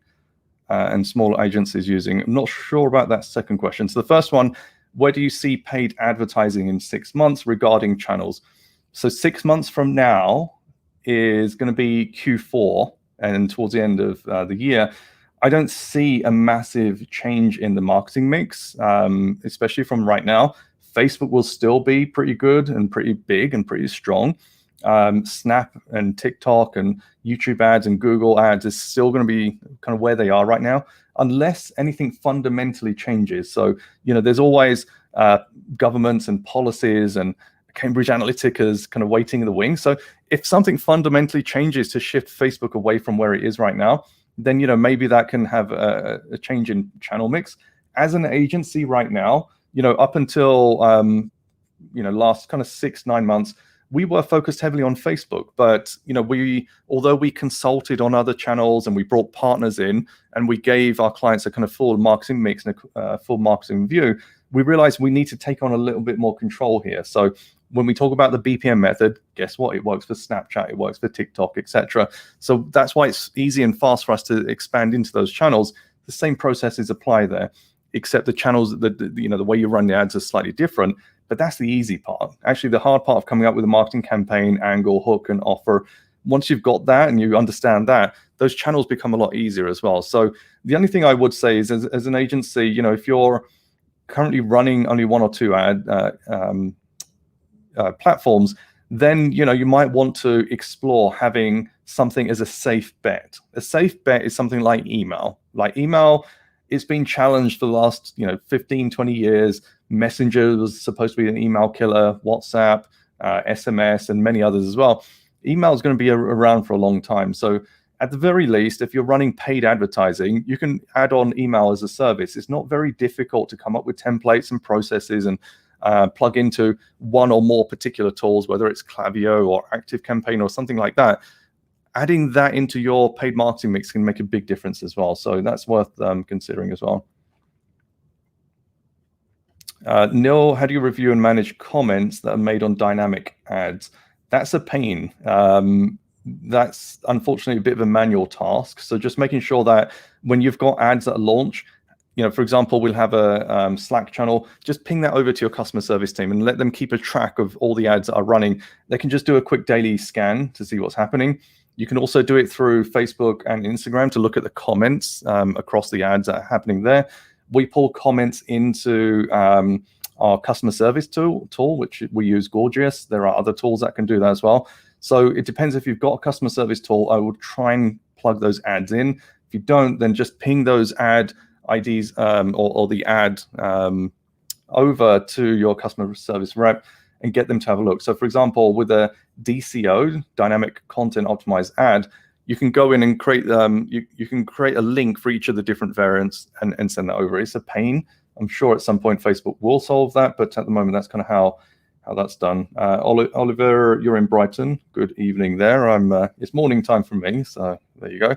And small agencies using. I'm not sure about that second question. So the first one, where do you see paid advertising in 6 months regarding channels? So 6 months from now is going to be Q4 and towards the end of the year. I don't see a massive change in the marketing mix, especially from right now. Facebook will still be pretty good and pretty big and pretty strong. Snap and TikTok and YouTube ads and Google ads is still going to be kind of where they are right now, unless anything fundamentally changes. So, there's always governments and policies and Cambridge Analytica's kind of waiting in the wings. So if something fundamentally changes to shift Facebook away from where it is right now, then, maybe that can have a change in channel mix. As an agency right now, up until, last kind of 6-9 months, we were focused heavily on Facebook, but although we consulted on other channels and we brought partners in and we gave our clients a kind of full marketing mix and a full marketing view, we realized we need to take on a little bit more control here. So when we talk about the BPM method, guess what? It works for Snapchat, it works for TikTok, etc. So that's why it's easy and fast for us to expand into those channels. The same processes apply there, except the channels, the way you run the ads are slightly different. But that's the easy part. Actually, the hard part of coming up with a marketing campaign, angle, hook, and offer, once you've got that and you understand that, those channels become a lot easier as well. So the only thing I would say is as an agency, if you're currently running only 1 or 2 ad platforms, then you might want to explore having something as a safe bet. A safe bet is something like email. Like email, it's been challenged for the last 15, 20 years. Messenger was supposed to be an email killer, WhatsApp, SMS, and many others as well. Email is going to be around for a long time. So at the very least, if you're running paid advertising, you can add on email as a service. It's not very difficult to come up with templates and processes and plug into one or more particular tools, whether it's Klaviyo or ActiveCampaign or something like that. Adding that into your paid marketing mix can make a big difference as well. So that's worth considering as well. Neil, how do you review and manage comments that are made on dynamic ads? That's a pain. That's unfortunately a bit of a manual task. So just making sure that when you've got ads that launch, for example, we'll have a Slack channel, just ping that over to your customer service team and let them keep a track of all the ads that are running. They can just do a quick daily scan to see what's happening. You can also do it through Facebook and Instagram to look at the comments across the ads that are happening there. We pull comments into our customer service tool, which we use Gorgeous. There are other tools that can do that as well. So it depends. If you've got a customer service tool, I would try and plug those ads in. If you don't, then just ping those ad IDs or the ad over to your customer service rep and get them to have a look. So for example, with a DCO, dynamic content optimized ad, you can go in and create you can create a link for each of the different variants and send that over. It's a pain. I'm sure at some point Facebook will solve that, but at the moment that's kind of how that's done. Oliver, you're in Brighton. Good evening there. It's morning time for me, so there you go.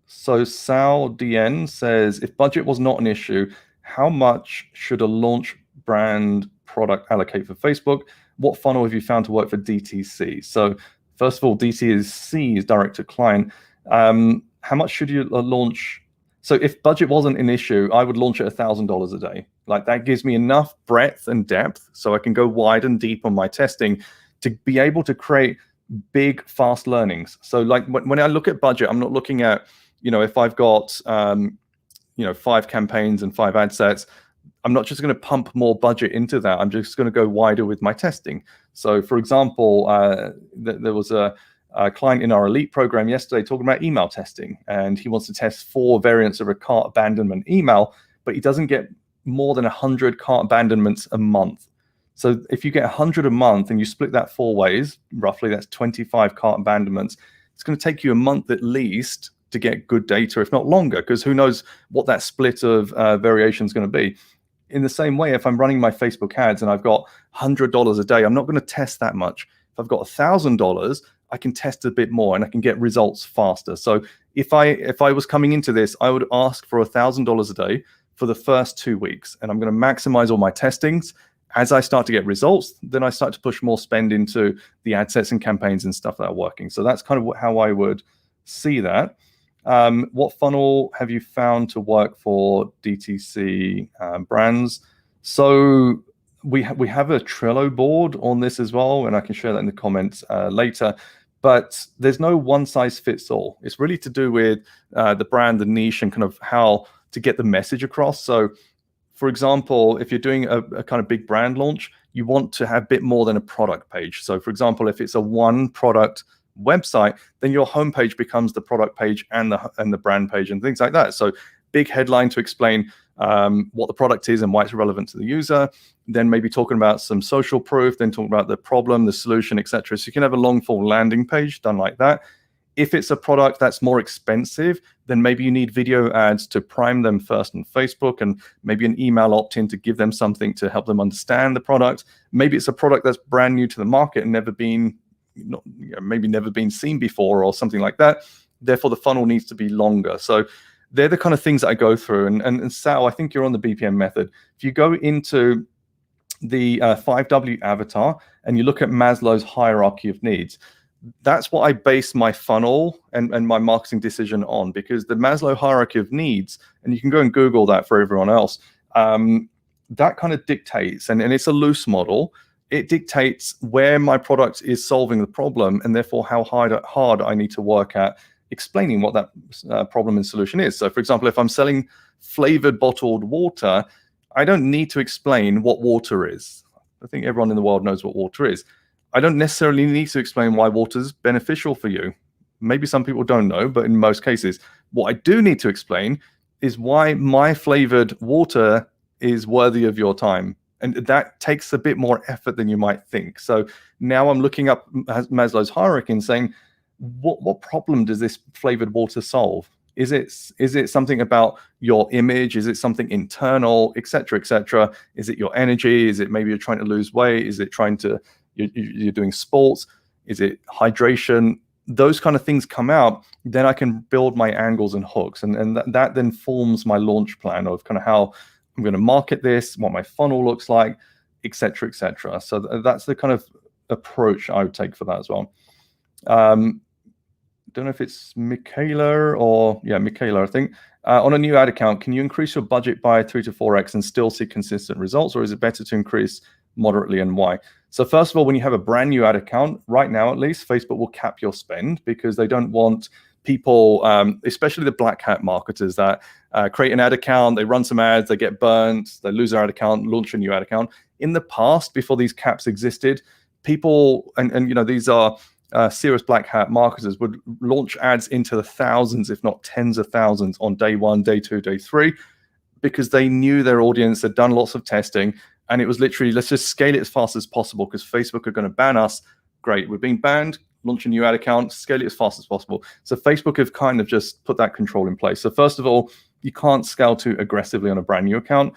So Sal DN says, if budget was not an issue, how much should a launch brand product allocate for Facebook? What funnel have you found to work for DTC? So first of all, DTC is direct to client. How much should you launch? So if budget wasn't an issue, I would launch at $1,000 a day. Like that gives me enough breadth and depth so I can go wide and deep on my testing to be able to create big, fast learnings. So like when I look at budget, I'm not looking at, if I've got, 5 campaigns and 5 ad sets, I'm not just going to pump more budget into that. I'm just going to go wider with my testing. So for example, there was a client in our elite program yesterday talking about email testing, and he wants to test 4 variants of a cart abandonment email, but he doesn't get more than 100 cart abandonments a month. So if you get 100 a month and you split that 4 ways, roughly that's 25 cart abandonments. It's going to take you a month at least to get good data, if not longer, because who knows what that split of variation is going to be. In the same way, if I'm running my Facebook ads and I've got $100 a day, I'm not going to test that much. If I've got $1,000, I can test a bit more and I can get results faster. So if I was coming into this, I would ask for $1,000 a day for the first 2 weeks, and I'm going to maximize all my testings. As I start to get results, then I start to push more spend into the ad sets and campaigns and stuff that are working. So that's kind of how I would see that. What funnel have you found to work for DTC brands? So we have a Trello board on this as well, and I can share that in the comments later. But there's no one size fits all. It's really to do with the brand, the niche, and kind of how to get the message across. So for example, if you're doing a kind of big brand launch, you want to have a bit more than a product page. So for example, if it's a 1 product website, then your homepage becomes the product page and the brand page and things like that. So big headline to explain what the product is and why it's relevant to the user. Then maybe talking about some social proof, then talking about the problem, the solution, etc. So you can have a long form landing page done like that. If it's a product that's more expensive, then maybe you need video ads to prime them first on Facebook, and maybe an email opt-in to give them something to help them understand the product. Maybe it's a product that's brand new to the market and never been seen before or something like that. Therefore, the funnel needs to be longer. So they're the kind of things that I go through. And Sal, I think you're on the BPM method. If you go into the 5W avatar and you look at Maslow's hierarchy of needs, that's what I base my funnel and my marketing decision on, because the Maslow hierarchy of needs, and you can go and Google that for everyone else, that kind of dictates, and it's a loose model, it dictates where my product is solving the problem, and therefore how hard I need to work at explaining what that problem and solution is. So for example, if I'm selling flavored bottled water, I don't need to explain what water is. I think everyone in the world knows what water is. I don't necessarily need to explain why water is beneficial for you. Maybe some people don't know, but in most cases, what I do need to explain is why my flavored water is worthy of your time. And that takes a bit more effort than you might think. So now I'm looking up Maslow's hierarchy and saying, what problem does this flavored water solve? Is it something about your image? Is it something internal, et cetera, et cetera? Is it your energy? Is it maybe you're trying to lose weight? Is it you're doing sports? Is it hydration? Those kind of things come out, then I can build my angles and hooks. And that then forms my launch plan of kind of how I'm going to market this, what my funnel looks like, et cetera, et cetera. So that's the kind of approach I would take for that as well. Don't know if it's Michaela I think. On a new ad account, can you increase your budget by 3 to 4x and still see consistent results, or is it better to increase moderately, and why? So first of all, when you have a brand new ad account, right now at least, Facebook will cap your spend because they don't want people, especially the black hat marketers that create an ad account, they run some ads, they get burnt, they lose their ad account, launch a new ad account. In the past, before these caps existed, people, and these are serious black hat marketers, would launch ads into the thousands, if not tens of thousands on day 1, day 2, day 3, because they knew their audience, had done lots of testing, and it was literally, let's just scale it as fast as possible because Facebook are going to ban us. Great, we're being banned, launch a new ad account, scale it as fast as possible. So Facebook have kind of just put that control in place. So first of all, you can't scale too aggressively on a brand new account.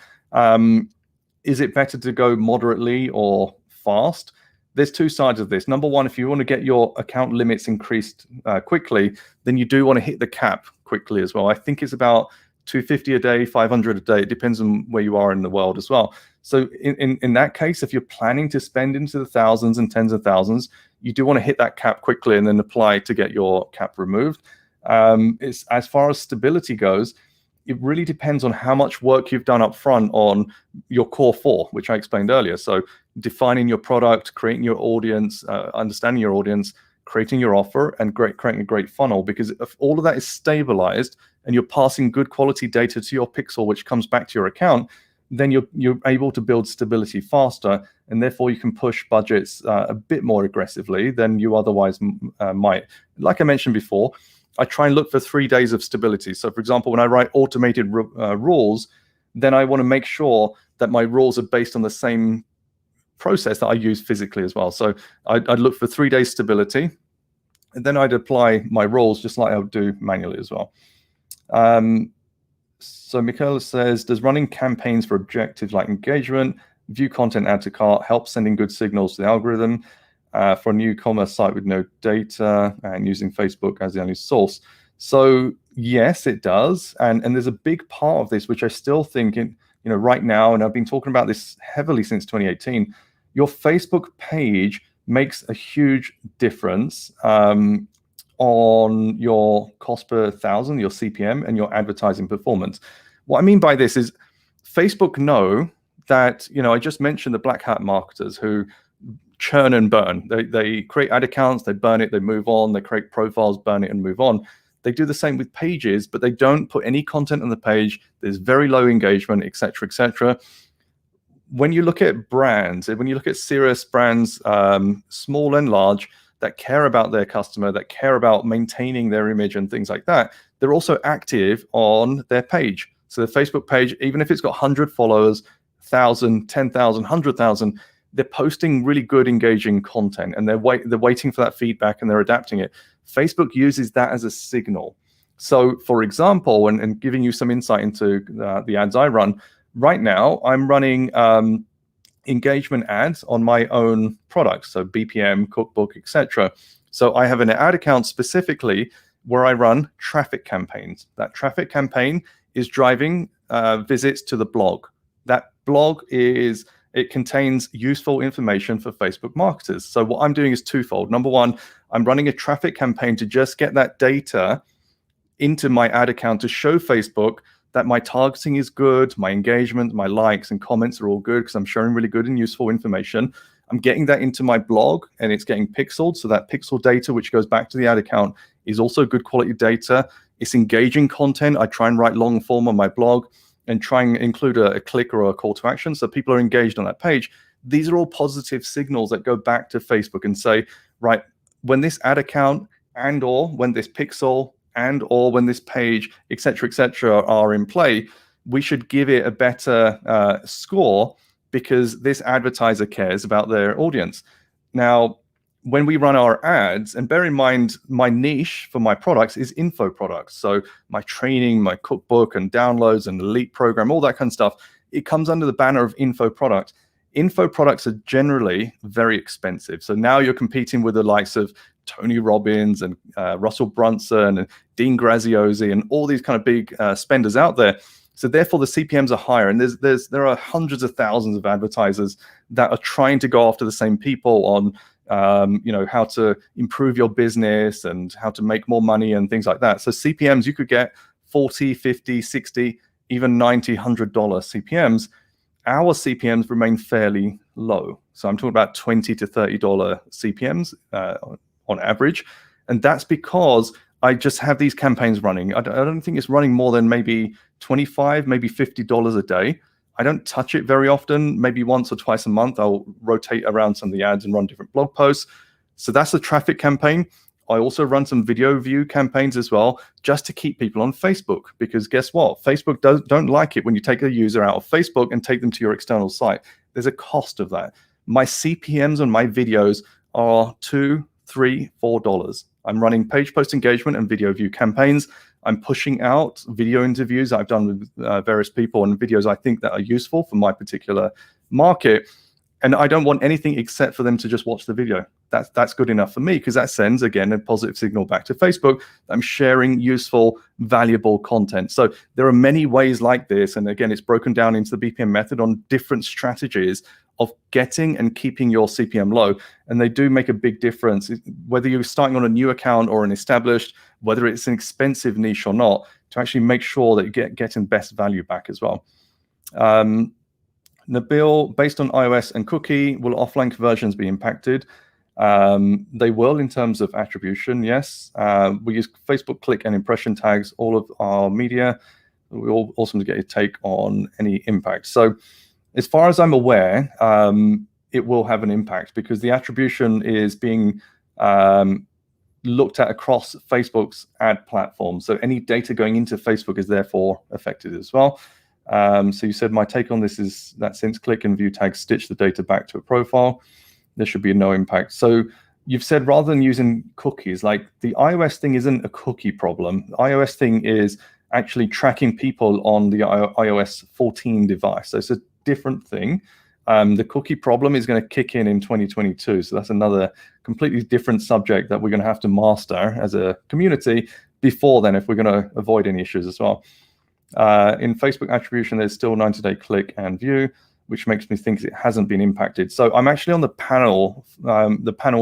Is it better to go moderately or fast? There's 2 sides of this. Number one, if you want to get your account limits increased quickly, then you do want to hit the cap quickly as well. I think it's about $250 a day, $500 a day. It depends on where you are in the world as well. So in that case, if you're planning to spend into the thousands and tens of thousands, you do want to hit that cap quickly and then apply to get your cap removed. It's, as far as stability goes, it really depends on how much work you've done up front on your core 4, which I explained earlier. So defining your product, creating your audience, understanding your audience, creating your offer, and creating a great funnel. Because if all of that is stabilized and you're passing good quality data to your pixel, which comes back to your account, then you're able to build stability faster, and therefore you can push budgets a bit more aggressively than you otherwise might. Like I mentioned before, I try and look for 3 days of stability. So for example, when I write automated rules, then I want to make sure that my rules are based on the same process that I use physically as well. So I'd look for 3 days stability, and then I'd apply my rules just like I would do manually as well. So Michaela says, does running campaigns for objectives like engagement, view content, add to cart help sending good signals to the algorithm for a new commerce site with no data and using Facebook as the only source? So yes, it does. And there's a big part of this, which I still think right now, and I've been talking about this heavily since 2018, your Facebook page makes a huge difference on your cost per thousand, your CPM, and your advertising performance. What I mean by this is Facebook know that, I just mentioned the black hat marketers who churn and burn. They create ad accounts, they burn it, they move on, they create profiles, burn it, and move on. They do the same with pages, but they don't put any content on the page. There's very low engagement, et cetera, et cetera. When you look at brands, when you look at serious brands, small and large, that care about their customer, that care about maintaining their image and things like that, they're also active on their page. So the Facebook page, even if it's got 100 followers, 1,000, 10,000, 100,000, they're posting really good, engaging content, and they're waiting for that feedback, and they're adapting it. Facebook uses that as a signal. So for example, and giving you some insight into the ads I run, right now I'm running engagement ads on my own products, so BPM, cookbook, etc. So I have an ad account specifically where I run traffic campaigns. That traffic campaign is driving visits to the blog. That blog it contains useful information for Facebook marketers. So what I'm doing is twofold. Number one, I'm running a traffic campaign to just get that data into my ad account to show Facebook that my targeting is good, my engagement, my likes and comments are all good because I'm sharing really good and useful information. I'm getting that into my blog and it's getting pixeled. So that pixel data, which goes back to the ad account, is also good quality data. It's engaging content. I try and write long form on my blog and try and include a click or a call to action so people are engaged on that page. These are all positive signals that go back to Facebook and say, right, when this ad account and or when this pixel and or when this page, et cetera, are in play, we should give it a better score because this advertiser cares about their audience. Now, when we run our ads, and bear in mind, my niche for my products is info products. So my training, my cookbook and downloads and elite program, all that kind of stuff, it comes under the banner of info products. Info products are generally very expensive. So now you're competing with the likes of Tony Robbins and Russell Brunson and Dean Graziosi and all these kind of big spenders out there. So therefore, the CPMs are higher, and there are hundreds of thousands of advertisers that are trying to go after the same people on how to improve your business and how to make more money and things like that. So CPMs, you could get 40, 50, 60, even $90, $100 CPMs. Our CPMs remain fairly low. So I'm talking about $20 to $30 CPMs on average. And that's because I just have these campaigns running. I don't think it's running more than maybe $25, maybe $50 a day. I don't touch it very often. Maybe once or twice a month, I'll rotate around some of the ads and run different blog posts. So that's a traffic campaign. I also run some video view campaigns as well, just to keep people on Facebook. Because guess what? Facebook don't like it when you take a user out of Facebook and take them to your external site. There's a cost of that. My CPMs on my videos are $2, $3, $4. I'm running page post engagement and video view campaigns. I'm pushing out video interviews I've done with various people and videos I think that are useful for my particular market. And I don't want anything except for them to just watch the video. That's good enough for me because that sends, again, a positive signal back to Facebook. I'm sharing useful, valuable content. So there are many ways like this. And again, it's broken down into the BPM method on different strategies of getting and keeping your CPM low. And they do make a big difference, whether you're starting on a new account or an established, whether it's an expensive niche or not, to actually make sure that you're getting best value back as well. Nabil, based on iOS and cookie, will offline conversions be impacted? They will in terms of attribution, yes. We use Facebook click and impression tags, all of our media. We're all awesome to get your take on any impact. So as far as I'm aware, it will have an impact because the attribution is being looked at across Facebook's ad platform. So any data going into Facebook is therefore affected as well. So you said my take on this is that since click and view tags stitch the data back to a profile, there should be no impact. So you've said rather than using cookies, like the iOS thing isn't a cookie problem. The iOS thing is actually tracking people on the iOS 14 device. So it's a different thing. The cookie problem is going to kick in 2022. So that's another completely different subject that we're going to have to master as a community before then if we're going to avoid any issues as well. In Facebook attribution, there's still 90-day click and view, which makes me think it hasn't been impacted. So I'm actually on the panel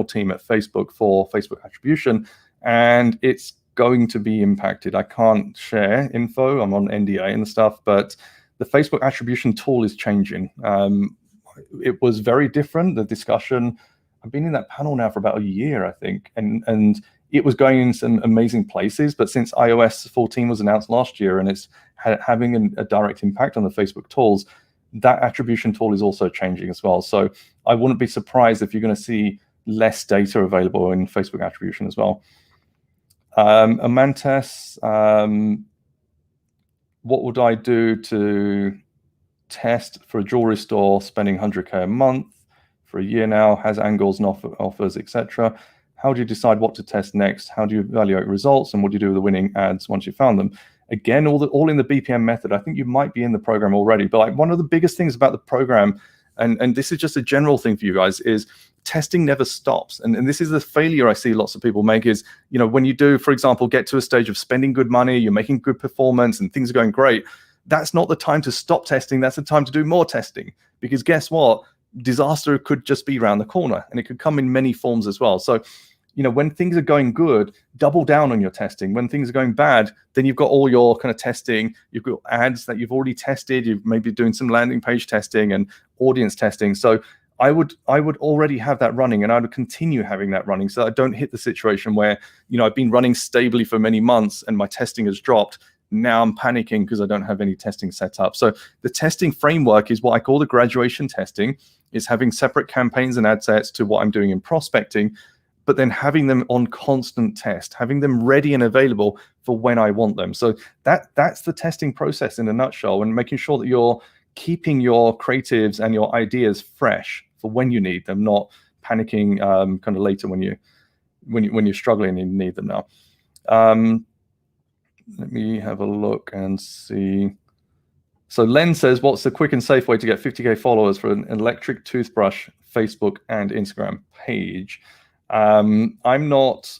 team at Facebook for Facebook attribution, and it's going to be impacted. I can't share info. I'm on NDA and stuff, but the Facebook attribution tool is changing. It was very different, the discussion. I've been in that panel now for about a year, I think, and it was going in some amazing places. But since iOS 14 was announced last year and it's having a direct impact on the Facebook tools, that attribution tool is also changing as well. So I wouldn't be surprised if you're going to see less data available in Facebook attribution as well. Amantes, what would I do to test for a jewelry store spending 100K a month for a year now, has angles and offers, etc.? How do you decide what to test next? How do you evaluate results? And what do you do with the winning ads once you found them? Again, all in the BPM method. I think you might be in the program already, but like one of the biggest things about the program, and this is just a general thing for you guys, is testing never stops. And this is the failure I see lots of people make is, when you do, for example, get to a stage of spending good money, you're making good performance and things are going great, that's not the time to stop testing. That's the time to do more testing, because guess what? Disaster could just be around the corner, and it could come in many forms as well. So, when things are going good, double down on your testing. When things are going bad, then you've got all your kind of testing. You've got ads that you've already tested. You've maybe doing some landing page testing and audience testing. So I would already have that running, and I would continue having that running, so I don't hit the situation where, I've been running stably for many months and my testing has dropped. Now I'm panicking because I don't have any testing set up. So the testing framework is what I call the graduation testing, is having separate campaigns and ad sets to what I'm doing in prospecting, but then having them on constant test, having them ready and available for when I want them. So that's the testing process in a nutshell, and making sure that you're keeping your creatives and your ideas fresh for when you need them, not panicking kind of later when you're struggling and you need them now. Let me have a look and see. So Len says, what's the quick and safe way to get 50K followers for an electric toothbrush, Facebook and Instagram page? I'm not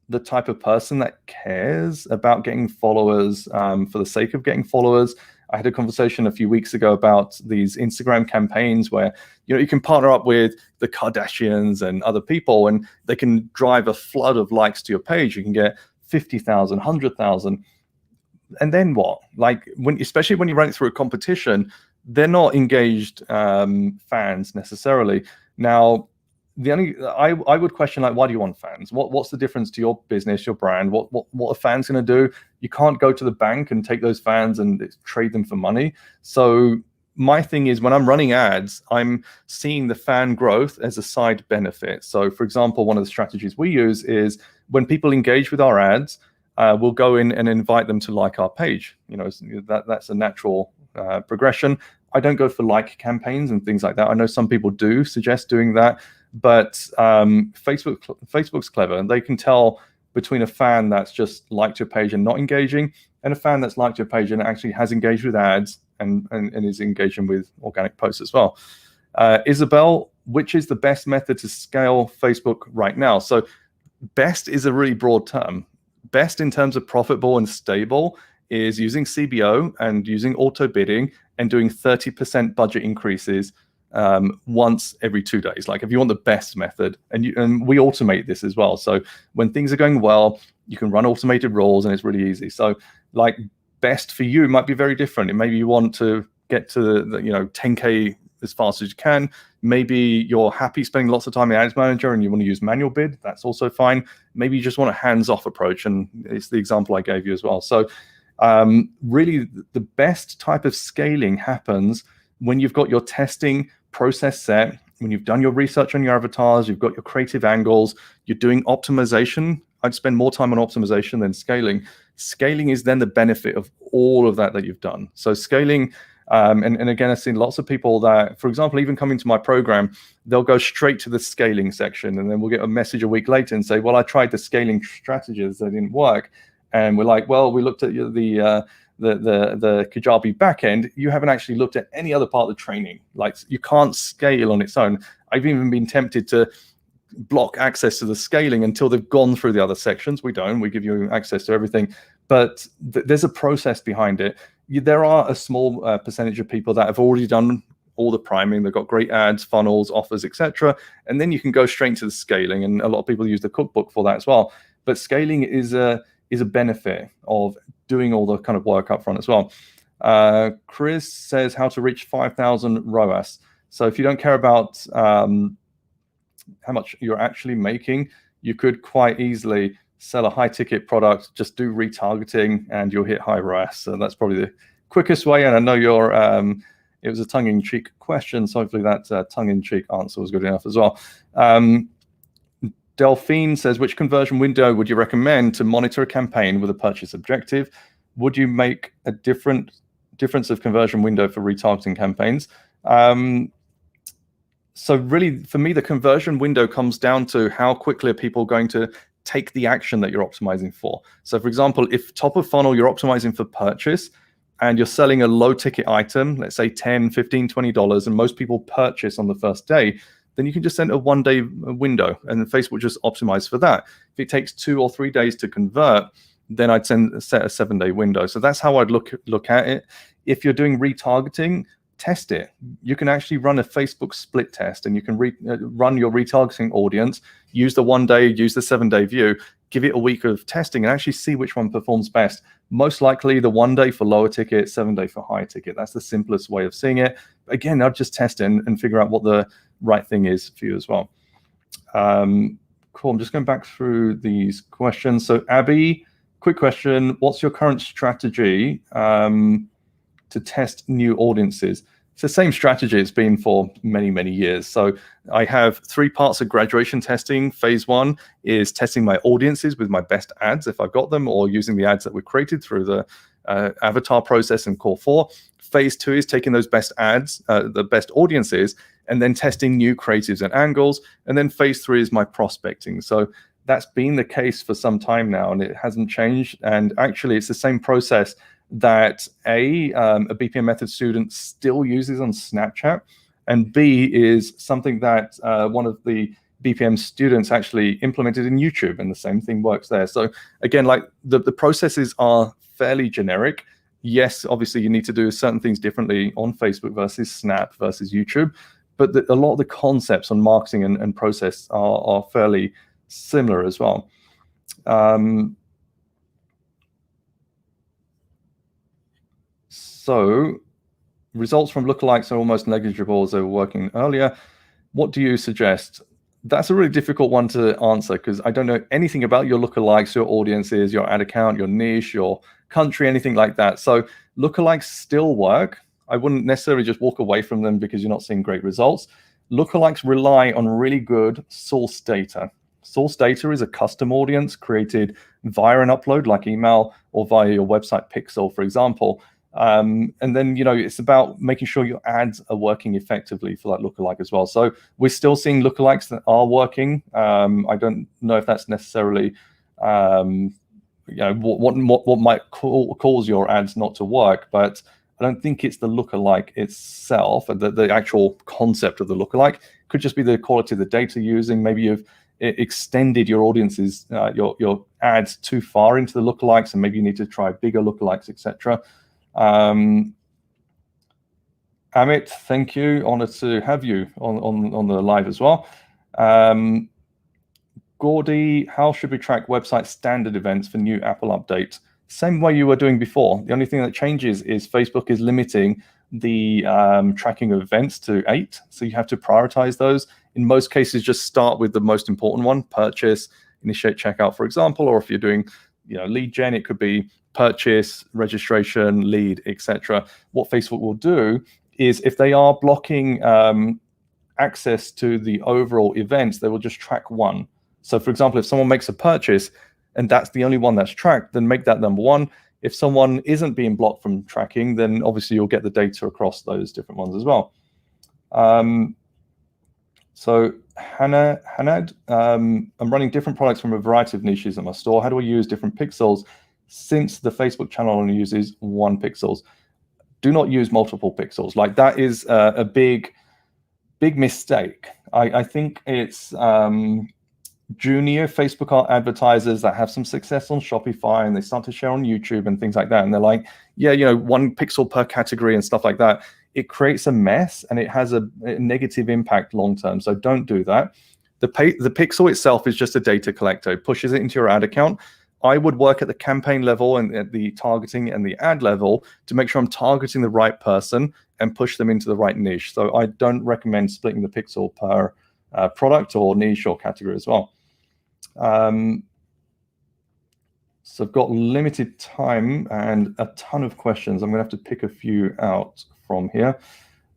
the type of person that cares about getting followers for the sake of getting followers. I had a conversation a few weeks ago about these Instagram campaigns where, you can partner up with the Kardashians and other people, and they can drive a flood of likes to your page. You can get 50,000, 100,000. And then what? Like, especially when you run it through a competition, they're not engaged fans necessarily. Now, I would question, like, why do you want fans? What's the difference to your business, your brand? What are fans going to do? You can't go to the bank and take those fans and trade them for money. So my thing is, when I'm running ads, I'm seeing the fan growth as a side benefit. So, for example, one of the strategies we use is when people engage with our ads, we'll go in and invite them to like our page. That's a natural progression. I don't go for like campaigns and things like that. I know some people do suggest doing that, but Facebook's clever, and they can tell between a fan that's just liked your page and not engaging, and a fan that's liked your page and actually has engaged with ads and is engaging with organic posts as well. Isabel, which is the best method to scale Facebook right now? So best is a really broad term. Best in terms of profitable and stable is using CBO and using auto bidding and doing 30% budget increases once every 2 days. Like, if you want the best method, and we automate this as well. So when things are going well, you can run automated roles and it's really easy. So like, best for you might be very different. And maybe you want to get to the 10K as fast as you can. Maybe you're happy spending lots of time in Ads Manager and you want to use manual bid. That's also fine. Maybe you just want a hands-off approach, and it's the example I gave you as well. So really, the best type of scaling happens when you've got your testing process set, when you've done your research on your avatars, you've got your creative angles, you're doing optimization. I'd spend more time on optimization than scaling. Scaling is then the benefit of all of that you've done. So scaling, and again, I've seen lots of people that, for example, even coming to my program, they'll go straight to the scaling section, and then we'll get a message a week later and say, well, I tried the scaling strategies, they didn't work. And we're like, well, we looked at the Kajabi backend. You haven't actually looked at any other part of the training. Like, you can't scale on its own. I've even been tempted to block access to the scaling until they've gone through the other sections. We don't. We give you access to everything. But there's a process behind it. There are a small percentage of people that have already done all the priming. They've got great ads, funnels, offers, etc. And then you can go straight to the scaling. And a lot of people use the cookbook for that as well. But scaling is a benefit of doing all the kind of work up front as well. Chris says how to reach 5,000 ROAS. So if you don't care about how much you're actually making, you could quite easily sell a high ticket product, just do retargeting, and you'll hit high ROAS. So that's probably the quickest way. And I know you're, it was a tongue-in-cheek question, so hopefully that tongue-in-cheek answer was good enough as well. Delphine says, which conversion window would you recommend to monitor a campaign with a purchase objective? Would you make a difference of conversion window for retargeting campaigns? So really, for me, the conversion window comes down to how quickly are people going to take the action that you're optimizing for. So for example, if top of funnel, you're optimizing for purchase and you're selling a low ticket item, let's say $10, $15, $20, and most people purchase on the first day, then you can just send a 1 day window and Facebook just optimize for that. If it takes 2 or 3 days to convert, then I'd set a 7 day window. So that's how I'd look at it. If you're doing retargeting, test it. You can actually run a Facebook split test, and you can run your retargeting audience, use the 1 day, use the 7 day view, give it a week of testing, and actually see which one performs best. Most likely the 1 day for lower ticket, 7 day for higher ticket. That's the simplest way of seeing it. Again, I'd just test it and figure out what the right thing is for you as well. Cool. I'm just going back through these questions. So Abby, quick question. What's your current strategy to test new audiences? It's the same strategy it's been for many, many years. So I have 3 parts of graduation testing. Phase 1 is testing my audiences with my best ads, if I've got them, or using the ads that were created through the avatar process in Core 4. Phase 2 is taking those best ads, the best audiences, and then testing new creatives and angles. And then phase 3 is my prospecting. So that's been the case for some time now, and it hasn't changed. And actually, it's the same process that a BPM Method student still uses on Snapchat, and B is something that one of the BPM students actually implemented in YouTube, and the same thing works there. So again, like the processes are fairly generic. Yes, obviously you need to do certain things differently on Facebook versus Snap versus YouTube, but a lot of the concepts on marketing and process are fairly similar as well. So results from lookalikes are almost negligible as they were working earlier. What do you suggest? That's a really difficult one to answer because I don't know anything about your lookalikes, your audiences, your ad account, your niche, your country, anything like that. So lookalikes still work. I wouldn't necessarily just walk away from them because you're not seeing great results. Lookalikes rely on really good source data. Source data is a custom audience created via an upload like email or via your website pixel, for example. And then, it's about making sure your ads are working effectively for that lookalike as well. So we're still seeing lookalikes that are working. I don't know if that's necessarily, what might cause your ads not to work, but I don't think it's the lookalike itself, the actual concept of the lookalike. Could just be the quality of the data you're using. Maybe you've extended your audiences, your ads too far into the lookalikes, and maybe you need to try bigger lookalikes, etc. Amit, thank you. Honored to have you on the live as well. Gordy, how should we track website standard events for new Apple updates? Same way you were doing before. The only thing that changes is Facebook is limiting the tracking of events to 8. So you have to prioritize those. In most cases, just start with the most important one: purchase, initiate checkout, for example. Or if you're doing lead gen, it could be purchase, registration, lead, etc. What Facebook will do is, if they are blocking access to the overall events, they will just track one. So for example, if someone makes a purchase and that's the only one that's tracked, then make that number one. If someone isn't being blocked from tracking, then obviously you'll get the data across those different ones as well. So Hanad, I'm running different products from a variety of niches in my store. How do I use different pixels since the Facebook channel only uses 1 pixels? Do not use multiple pixels. Like, that is a big mistake. I think it's junior Facebook advertisers that have some success on Shopify, and they start to share on YouTube and things like that. And they're like, 1 pixel per category and stuff like that. It creates a mess, and it has a negative impact long term. So don't do that. The pixel itself is just a data collector. It pushes it into your ad account. I would work at the campaign level and at the targeting and the ad level to make sure I'm targeting the right person and push them into the right niche. So I don't recommend splitting the pixel per product or niche or category as well. So I've got limited time and a ton of questions. I'm going to have to pick a few out from here.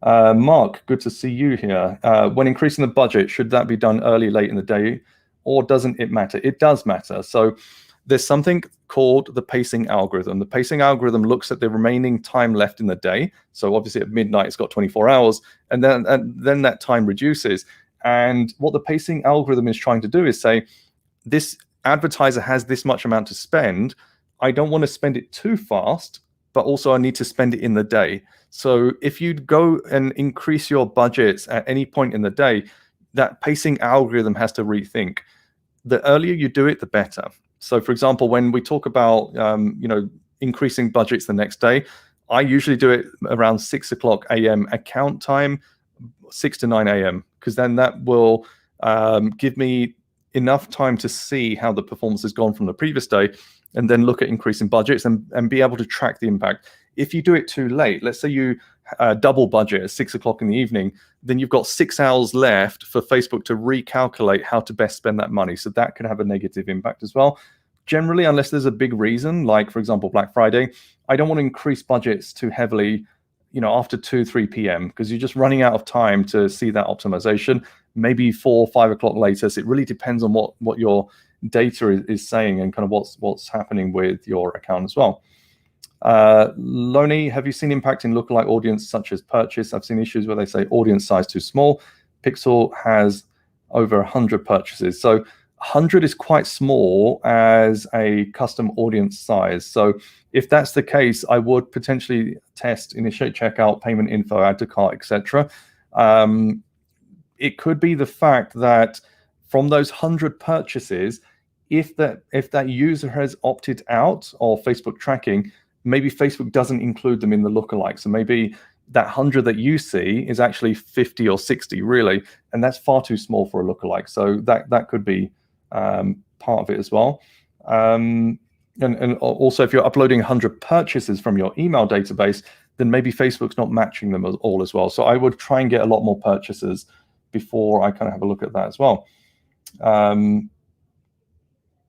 Mark, good to see you here. When increasing the budget, should that be done early, late in the day, or doesn't it matter? It does matter. So there's something called the pacing algorithm. The pacing algorithm looks at the remaining time left in the day. So obviously at midnight, it's got 24 hours, and then that time reduces. And what the pacing algorithm is trying to do is say, this advertiser has this much amount to spend. I don't want to spend it too fast, but also I need to spend it in the day. So if you go and increase your budgets at any point in the day, that pacing algorithm has to rethink. The earlier you do it, the better. So for example, when we talk about increasing budgets the next day, I usually do it around 6 o'clock a.m. account time, 6 to 9 a.m., because then that will give me enough time to see how the performance has gone from the previous day, and then look at increasing budgets and be able to track the impact. If you do it too late, let's say you double budget at 6 o'clock in the evening, then you've got 6 hours left for Facebook to recalculate how to best spend that money. So that could have a negative impact as well. Generally, unless there's a big reason, like for example, Black Friday, I don't want to increase budgets too heavily, after 2, 3 p.m. because you're just running out of time to see that optimization. Maybe 4, 5 o'clock later. So it really depends on what your data is saying and kind of what's happening with your account as well. Loney, have you seen impact in lookalike audience such as purchase? I've seen issues where they say audience size too small. Pixel has over 100 purchases. So 100 is quite small as a custom audience size. So if that's the case, I would potentially test initiate checkout, payment info, add to cart, etc. It could be the fact that from those 100 purchases, if that user has opted out of Facebook tracking, maybe Facebook doesn't include them in the lookalike. So maybe that 100 that you see is actually 50 or 60 really, and that's far too small for a lookalike. So that could be part of it as well. And also, if you're uploading 100 purchases from your email database, then maybe Facebook's not matching them all as well. So I would try and get a lot more purchases before I kind of have a look at that as well.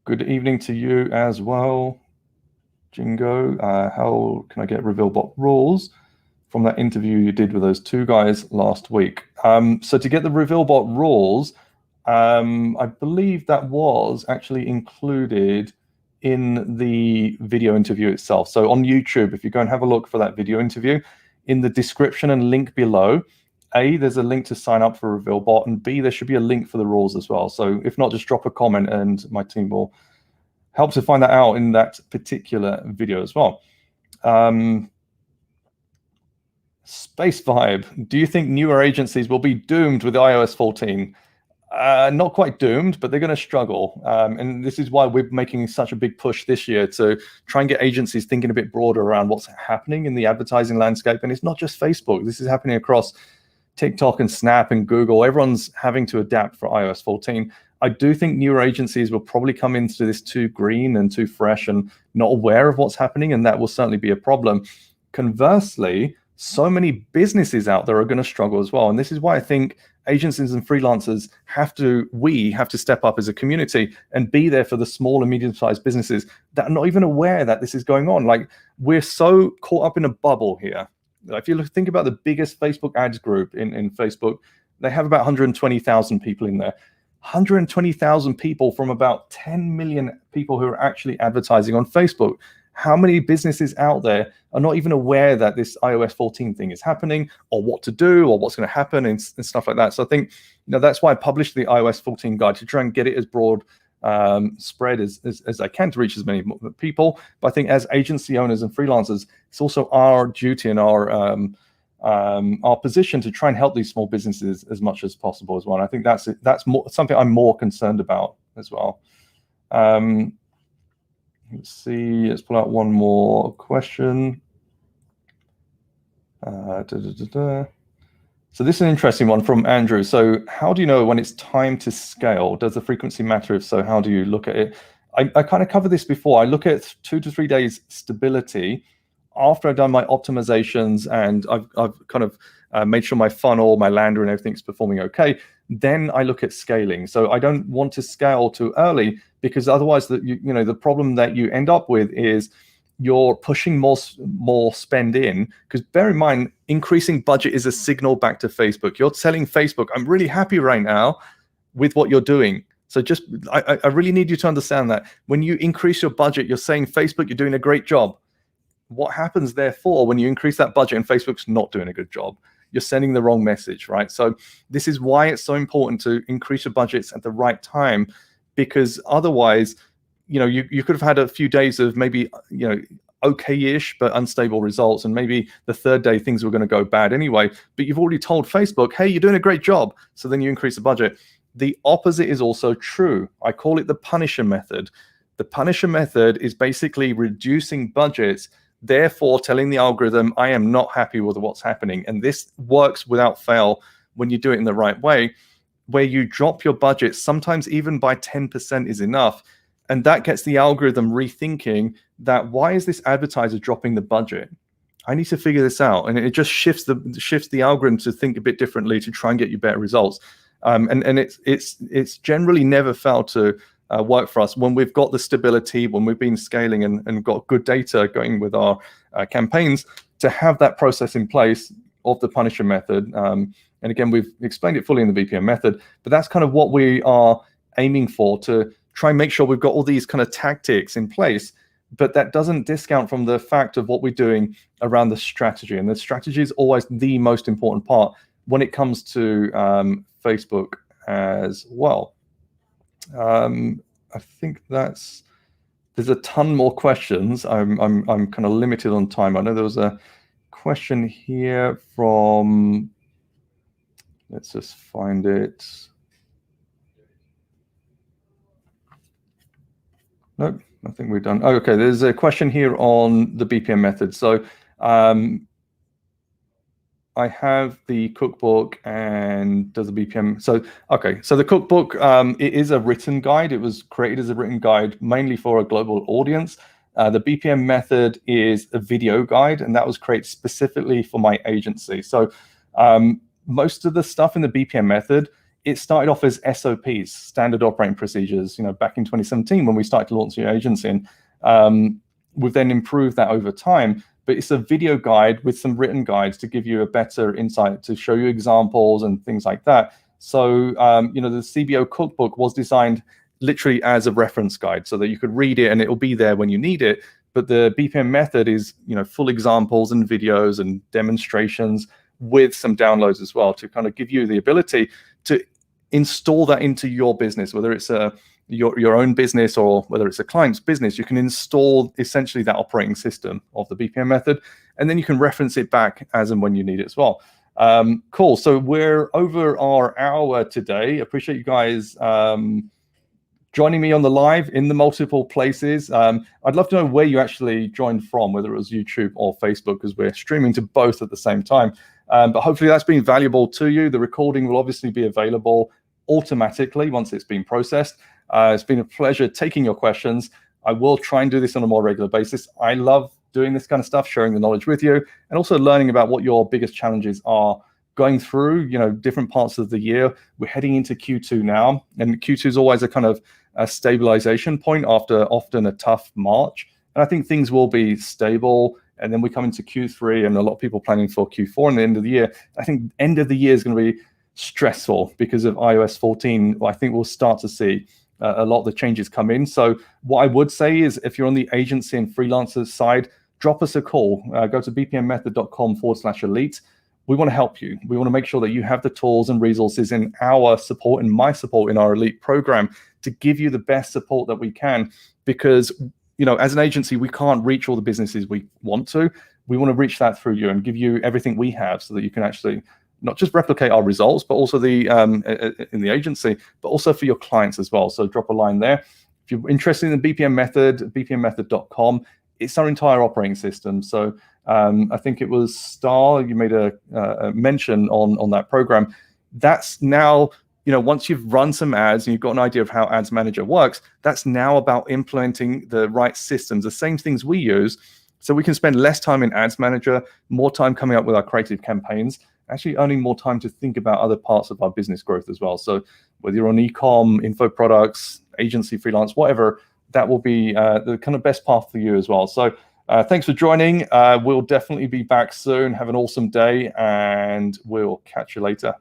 Good evening to you as well, Jingo. How can I get RevealBot rules from that interview you did with those 2 guys last week? So to get the RevealBot rules, I believe that was actually included in the video interview itself. So on YouTube, if you go and have a look for that video interview, in the description and link below, A, there's a link to sign up for RevealBot, and B, there should be a link for the rules as well. So if not, just drop a comment and my team will help to find that out in that particular video as well. Space Vibe, do you think newer agencies will be doomed with iOS 14? Not quite doomed, but they're going to struggle. And this is why we're making such a big push this year to try and get agencies thinking a bit broader around what's happening in the advertising landscape. And it's not just Facebook. This is happening across TikTok and Snap and Google. Everyone's having to adapt for iOS 14. I do think newer agencies will probably come into this too green and too fresh and not aware of what's happening, and that will certainly be a problem. Conversely, so many businesses out there are going to struggle as well. And this is why I think agencies and freelancers we have to step up as a community and be there for the small and medium-sized businesses that are not even aware that this is going on. Like, we're so caught up in a bubble here. If you think about the biggest Facebook ads group in Facebook, they have about 120,000 people in there. 120,000 people from about 10 million people who are actually advertising on Facebook. How many businesses out there are not even aware that this iOS 14 thing is happening, or what to do, or what's going to happen, and stuff like that? So I think, that's why I published the iOS 14 guide, to try and get it as broad spread as I can, to reach as many people. But I think as agency owners and freelancers, it's also our duty and our position to try and help these small businesses as much as possible as well. And I think that's more something I'm more concerned about as well. Let's see, let's pull out one more question. So this is an interesting one from Andrew. So how do you know when it's time to scale? Does the frequency matter? If so, how do you look at it? I kind of covered this before. I look at 2 to 3 days stability after I've done my optimizations and I've kind of made sure my funnel, my lander, and everything's performing okay. Then I look at scaling. So I don't want to scale too early, because otherwise the problem that you end up with is you're pushing more spend in. Because bear in mind, increasing budget is a signal back to Facebook. You're telling Facebook, I'm really happy right now with what you're doing. So I really need you to understand that when you increase your budget, you're saying, Facebook, you're doing a great job. What happens, therefore, when you increase that budget and Facebook's not doing a good job? You're sending the wrong message, right? So this is why it's so important to increase your budgets at the right time, because otherwise, you could have had a few days of maybe, okay-ish but unstable results, and maybe the third day things were going to go bad anyway, but you've already told Facebook, hey, you're doing a great job, so then you increase the budget. The opposite is also true. I call it the Punisher method. The Punisher method is basically reducing budgets, therefore telling the algorithm, I am not happy with what's happening. And this works without fail when you do it in the right way, where you drop your budget, sometimes even by 10% is enough. And that gets the algorithm rethinking that, why is this advertiser dropping the budget? I need to figure this out. And it just shifts the algorithm to think a bit differently to try and get you better results. And it's generally never failed to work for us when we've got the stability, when we've been scaling and got good data going with our campaigns, to have that process in place of the Punisher method. And again, we've explained it fully in the BPM method, but that's kind of what we are aiming for, to try and make sure we've got all these kind of tactics in place. But that doesn't discount from the fact of what we're doing around the strategy. And the strategy is always the most important part when it comes to Facebook as well. I think there's a ton more questions. I'm kind of limited on time. I know there was a question here from, let's just find it. Nope, I think we're done. Oh, okay, there's a question here on the BPM method. So I have the cookbook and does the BPM. So, okay, so the cookbook, it is a written guide. It was created as a written guide mainly for a global audience. The BPM method is a video guide, and that was created specifically for my agency. So most of the stuff in the BPM method, it started off as SOPs, standard operating procedures, back in 2017 when we started to launch the agency. And we've then improved that over time. But it's a video guide with some written guides to give you a better insight, to show you examples and things like that. So, the CBO cookbook was designed literally as a reference guide so that you could read it and it will be there when you need it. But the BPM method is, full examples and videos and demonstrations with some downloads as well, to kind of give you the ability to install that into your business, whether it's your own business or whether it's a client's business. You can install essentially that operating system of the BPM method, and then you can reference it back as and when you need it as well. Cool. So we're over our hour today. Appreciate you guys joining me on the live in the multiple places. I'd love to know where you actually joined from, whether it was YouTube or Facebook, because we're streaming to both at the same time. But hopefully that's been valuable to you. The recording will obviously be available automatically once it's been processed. It's been a pleasure taking your questions. I will try and do this on a more regular basis. I love doing this kind of stuff, sharing the knowledge with you, and also learning about what your biggest challenges are going through, different parts of the year. We're heading into Q2 now, and Q2 is always a kind of a stabilization point after often a tough March. And I think things will be stable. And then we come into Q3, and a lot of people planning for Q4 and the end of the year. I think end of the year is going to be stressful because of iOS 14. I think we'll start to see a lot of the changes come in. So what I would say is, if you're on the agency and freelancer side, drop us a call. Go to bpmmethod.com/elite. We want to help you. We want to make sure that you have the tools and resources in our support and my support in our elite program to give you the best support that we can, because as an agency, we can't reach all the businesses we want to. We want to reach that through you and give you everything we have so that you can actually not just replicate our results, but also in the agency, but also for your clients as well. So drop a line there. If you're interested in the BPM Method, bpmmethod.com, it's our entire operating system. So I think it was Star, you made a mention on that program. That's now, once you've run some ads and you've got an idea of how Ads Manager works, that's now about implementing the right systems, the same things we use, so we can spend less time in Ads Manager, more time coming up with our creative campaigns, actually earning more time to think about other parts of our business growth as well. So whether you're on e-com, info products, agency, freelance, whatever, that will be the kind of best path for you as well. So thanks for joining. We'll definitely be back soon. Have an awesome day, and we'll catch you later.